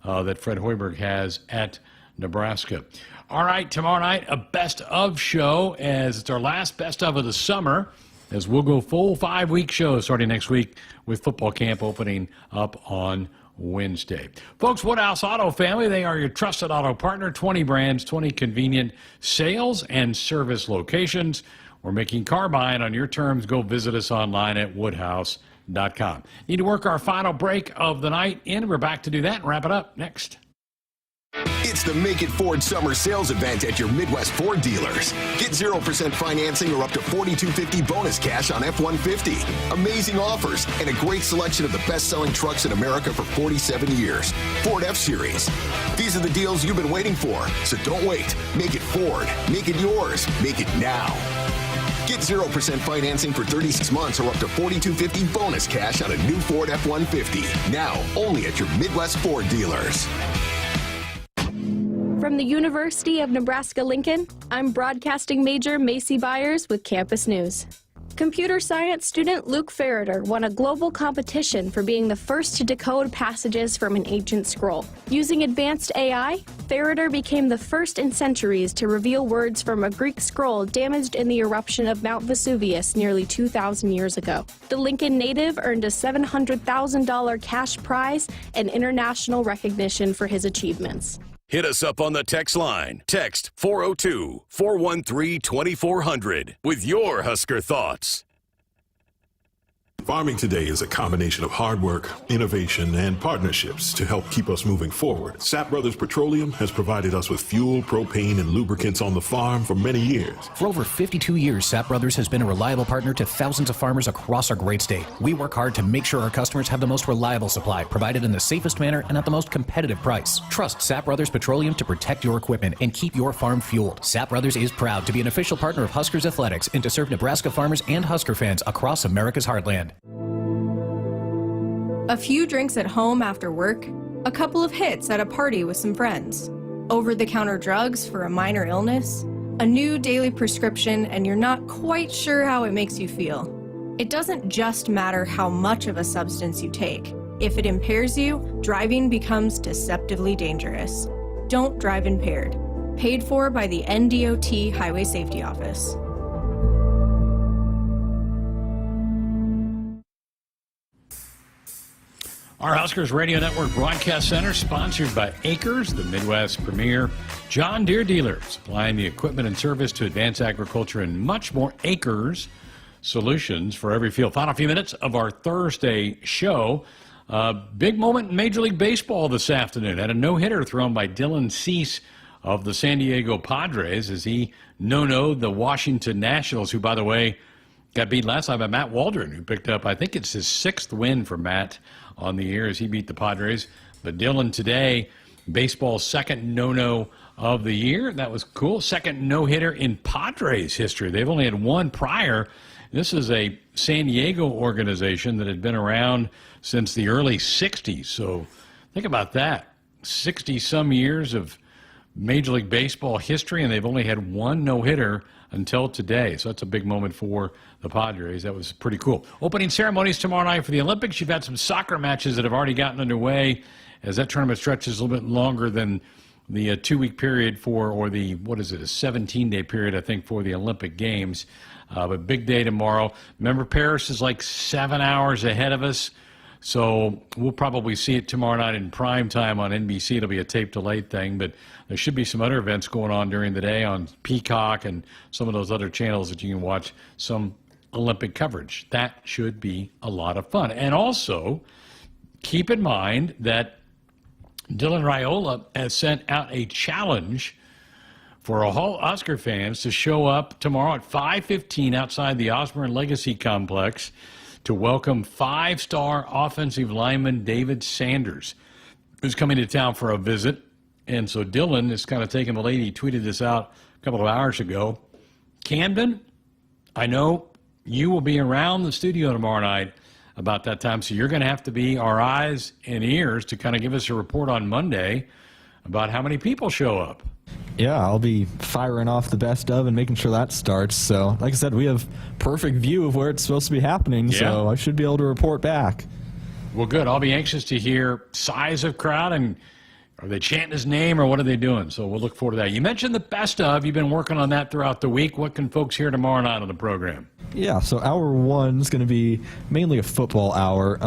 Speaker 8: that Fred Hoiberg has at Nebraska. All right, tomorrow night, a best of show, as it's our last best of the summer, as we'll go full 5-week show starting next week with football camp opening up on Wednesday. Folks, Woodhouse Auto Family, they are your trusted auto partner, 20 brands, 20 convenient sales and service locations. We're making car buying on your terms. Go visit us online at woodhouse.com. Need to work our final break of the night in. We're back to do that and wrap it up next.
Speaker 4: It's the Make It Ford Summer Sales Event at your Midwest Ford dealers. Get 0% financing or up to $4,250 bonus cash on F-150. Amazing offers and a great selection of the best-selling trucks in America for 47 years. Ford F-Series. These are the deals you've been waiting for. So don't wait. Make it Ford. Make it yours. Make it now. Get 0% financing for 36 months or up to $4,250 bonus cash on a new Ford F-150. Now, only at your Midwest Ford dealers.
Speaker 17: From the University of Nebraska-Lincoln, I'm broadcasting major Macy Byers with Campus News. Computer science student Luke Ferreter won a global competition for being the first to decode passages from an ancient scroll. Using advanced AI, Ferreter became the first in centuries to reveal words from a Greek scroll damaged in the eruption of Mount Vesuvius nearly 2,000 years ago. The Lincoln native earned a $700,000 cash prize and international recognition for his achievements.
Speaker 2: Hit us up on the text line. Text 402-413-2400 with your Husker thoughts.
Speaker 15: Farming today is a combination of hard work, innovation, and partnerships to help keep us moving forward. Sap Brothers Petroleum has provided us with fuel, propane, and lubricants on the farm for many years.
Speaker 16: For over 52 years, Sap Brothers has been a reliable partner to thousands of farmers across our great state. We work hard to make sure our customers have the most reliable supply, provided in the safest manner and at the most competitive price. Trust Sap Brothers Petroleum to protect your equipment and keep your farm fueled. Sap Brothers is proud to be an official partner of Huskers Athletics and to serve Nebraska farmers and Husker fans across America's heartland.
Speaker 25: A few drinks at home after work, a couple of hits at a party with some friends, over-the-counter drugs for a minor illness, a new daily prescription, and you're not quite sure how it makes you feel. It doesn't just matter how much of a substance you take. If it impairs you, driving becomes deceptively dangerous. Don't drive impaired. Paid for by the NDOT Highway Safety Office.
Speaker 8: Our Huskers Radio Network Broadcast Center, sponsored by Akrs, the Midwest premier John Deere dealer, supplying the equipment and service to advance agriculture and much more. Akrs solutions for every field. Final few minutes of our Thursday show. Big moment in Major League Baseball this afternoon. Had a no-hitter thrown by Dylan Cease of the San Diego Padres as he no-no'd the Washington Nationals, who, by the way, got beat last time by Matt Waldron, who picked up, I think it's his 6th win for Matt on the year as he beat the Padres. But Dylan today, baseball's 2nd no-no of the year. That was cool. 2nd no-hitter in Padres history. They've only had one prior. This is a San Diego organization that had been around since the early 60s. So think about that. 60-some years of Major League Baseball history, and they've only had one no-hitter until today. So that's a big moment for the Padres. That was pretty cool. Opening ceremonies tomorrow night for the Olympics. You've had some soccer matches that have already gotten underway as that tournament stretches a little bit longer than the 2-week period for, or the, what is it, a 17-day period, I think, for the Olympic Games. But big day tomorrow. Remember, Paris is like 7 hours ahead of us. So we'll probably see it tomorrow night in prime time on NBC. It'll be a tape-delayed thing, but there should be some other events going on during the day on Peacock and some of those other channels that you can watch some Olympic coverage. That should be a lot of fun. And also, keep in mind that Dylan Raiola has sent out a challenge for all Husker fans to show up tomorrow at 5:15 outside the Osborne Legacy Complex to welcome 5-star offensive lineman David Sanders, who's coming to town for a visit. And so Dylan is kind of taking the lead. He tweeted this out a couple of hours ago. Camden, I know you will be around the studio tomorrow night about that time, so you're going to have to be our eyes and ears to kind of give us a report on Monday about how many people show up.
Speaker 1: Yeah, I'll be firing off the best of and making sure that starts. So, like I said, we have perfect view of where it's supposed to be happening, so I should be able to report back.
Speaker 8: Well, good. I'll be anxious to hear size of crowd, and are they chanting his name or what are they doing? So we'll look forward to that. You mentioned the best of. You've been working on that throughout the week. What can folks hear tomorrow night on the program?
Speaker 1: Yeah, so hour one is going to be mainly a football hour.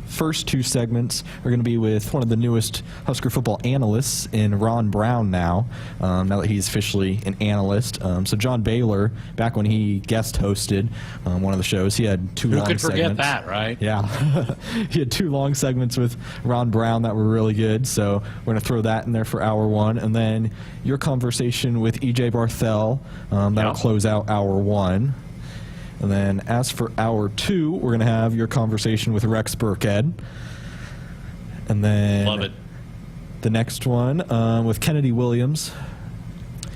Speaker 1: First 2 segments are going to be with one of the newest Husker football analysts in Ron Brown now that he's officially an analyst. So John Baylor, back when he guest hosted one of the shows, he had 2 long segments.
Speaker 8: Who could forget that, right?
Speaker 1: Yeah. He had 2 long segments with Ron Brown that were really good, so we're going to throw that in there for hour one. And then your conversation with E.J. Barthel, that'll close out hour one. And then as for hour 2, we're going to have your conversation with Rex Burkhead. And then
Speaker 8: love it.
Speaker 1: The next one with Kennedy Williams.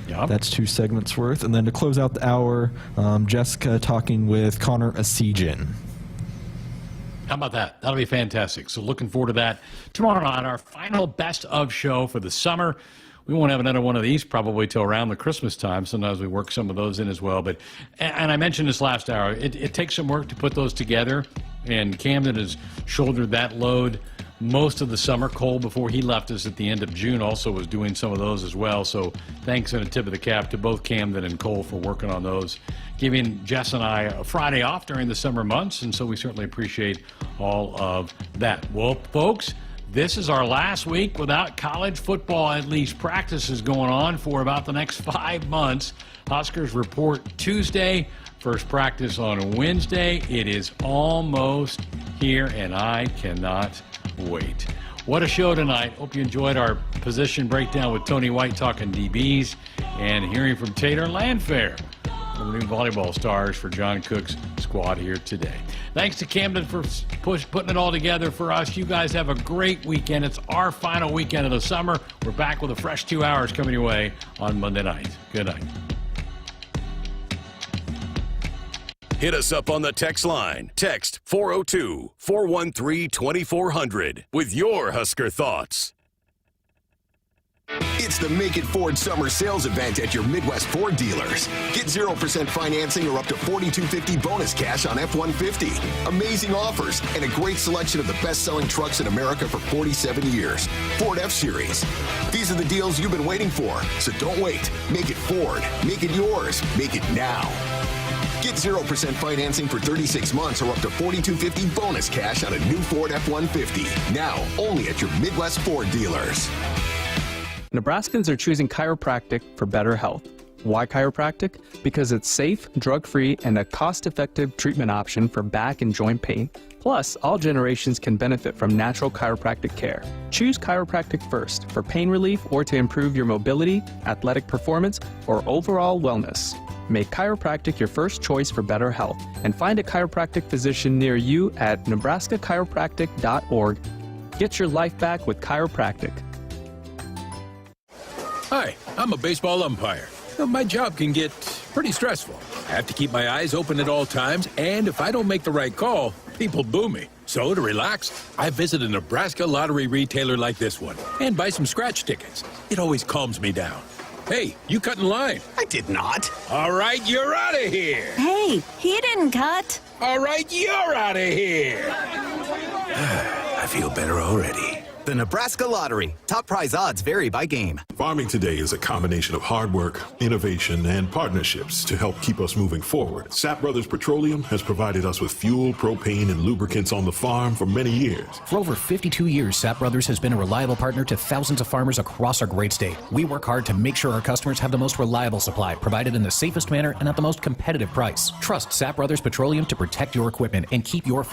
Speaker 8: Yep.
Speaker 1: That's 2 segments worth. And then to close out the hour, Jessica talking with Connor Asijian.
Speaker 8: How about that? That'll be fantastic. So looking forward to that tomorrow night, our final best of show for the summer. We won't have another one of these probably till around the Christmas time. Sometimes we work some of those in as well. But, and I mentioned this last hour, it takes some work to put those together, and Camden has shouldered that load most of the summer. Cole, before he left us at the end of June, also was doing some of those as well. So thanks and a tip of the cap to both Camden and Cole for working on those, giving Jess and I a Friday off during the summer months, and so we certainly appreciate all of that. Well, folks, this is our last week without college football. At least practice is going on for about the next 5 months. Huskers report Tuesday, first practice on Wednesday. It is almost here, and I cannot wait. What a show tonight. Hope you enjoyed our position breakdown with Tony White talking DBs and hearing from Taylor Landfair, the new volleyball stars for John Cook's squad here today. Thanks to Camden for putting it all together for us. You guys have a great weekend. It's our final weekend of the summer. We're back with a fresh 2 hours coming your way on Monday night. Good night.
Speaker 2: Hit us up on the text line. Text 402-413-2400 with your Husker thoughts.
Speaker 4: It's the Make It Ford Summer Sales Event at your Midwest Ford dealers. Get 0% financing or up to $4,250 bonus cash on F-150. Amazing offers and a great selection of the best-selling trucks in America for 47 years. Ford F-Series. These are the deals you've been waiting for, so don't wait. Make it Ford. Make it yours. Make it now. Get 0% financing for 36 months or up to $4,250 bonus cash on a new Ford F-150. Now, only at your Midwest Ford dealers.
Speaker 18: Nebraskans are choosing chiropractic for better health. Why chiropractic? Because it's safe, drug-free, and a cost-effective treatment option for back and joint pain. Plus, all generations can benefit from natural chiropractic care. Choose chiropractic first for pain relief or to improve your mobility, athletic performance, or overall wellness. Make chiropractic your first choice for better health and find a chiropractic physician near you at nebraska-chiropractic.org. Get your life back with chiropractic.
Speaker 21: Hi, I'm a baseball umpire. My job can get pretty stressful. I have to keep my eyes open at all times, and if I don't make the right call, people boo me. So to relax, I visit a Nebraska lottery retailer like this one and buy some scratch tickets. It always calms me down. Hey, you cut in line.
Speaker 14: I did not.
Speaker 21: All right, you're out of here.
Speaker 23: Hey, he didn't cut.
Speaker 21: All right, you're out of here.
Speaker 14: I feel better already.
Speaker 22: The Nebraska Lottery. Top prize odds vary by game.
Speaker 15: Farming today is a combination of hard work, innovation, and partnerships to help keep us moving forward. Sap Brothers Petroleum has provided us with fuel, propane, and lubricants on the farm for many years.
Speaker 16: For over 52 years, Sap Brothers has been a reliable partner to thousands of farmers across our great state. We work hard to make sure our customers have the most reliable supply, provided in the safest manner and at the most competitive price. Trust Sap Brothers Petroleum to protect your equipment and keep your farm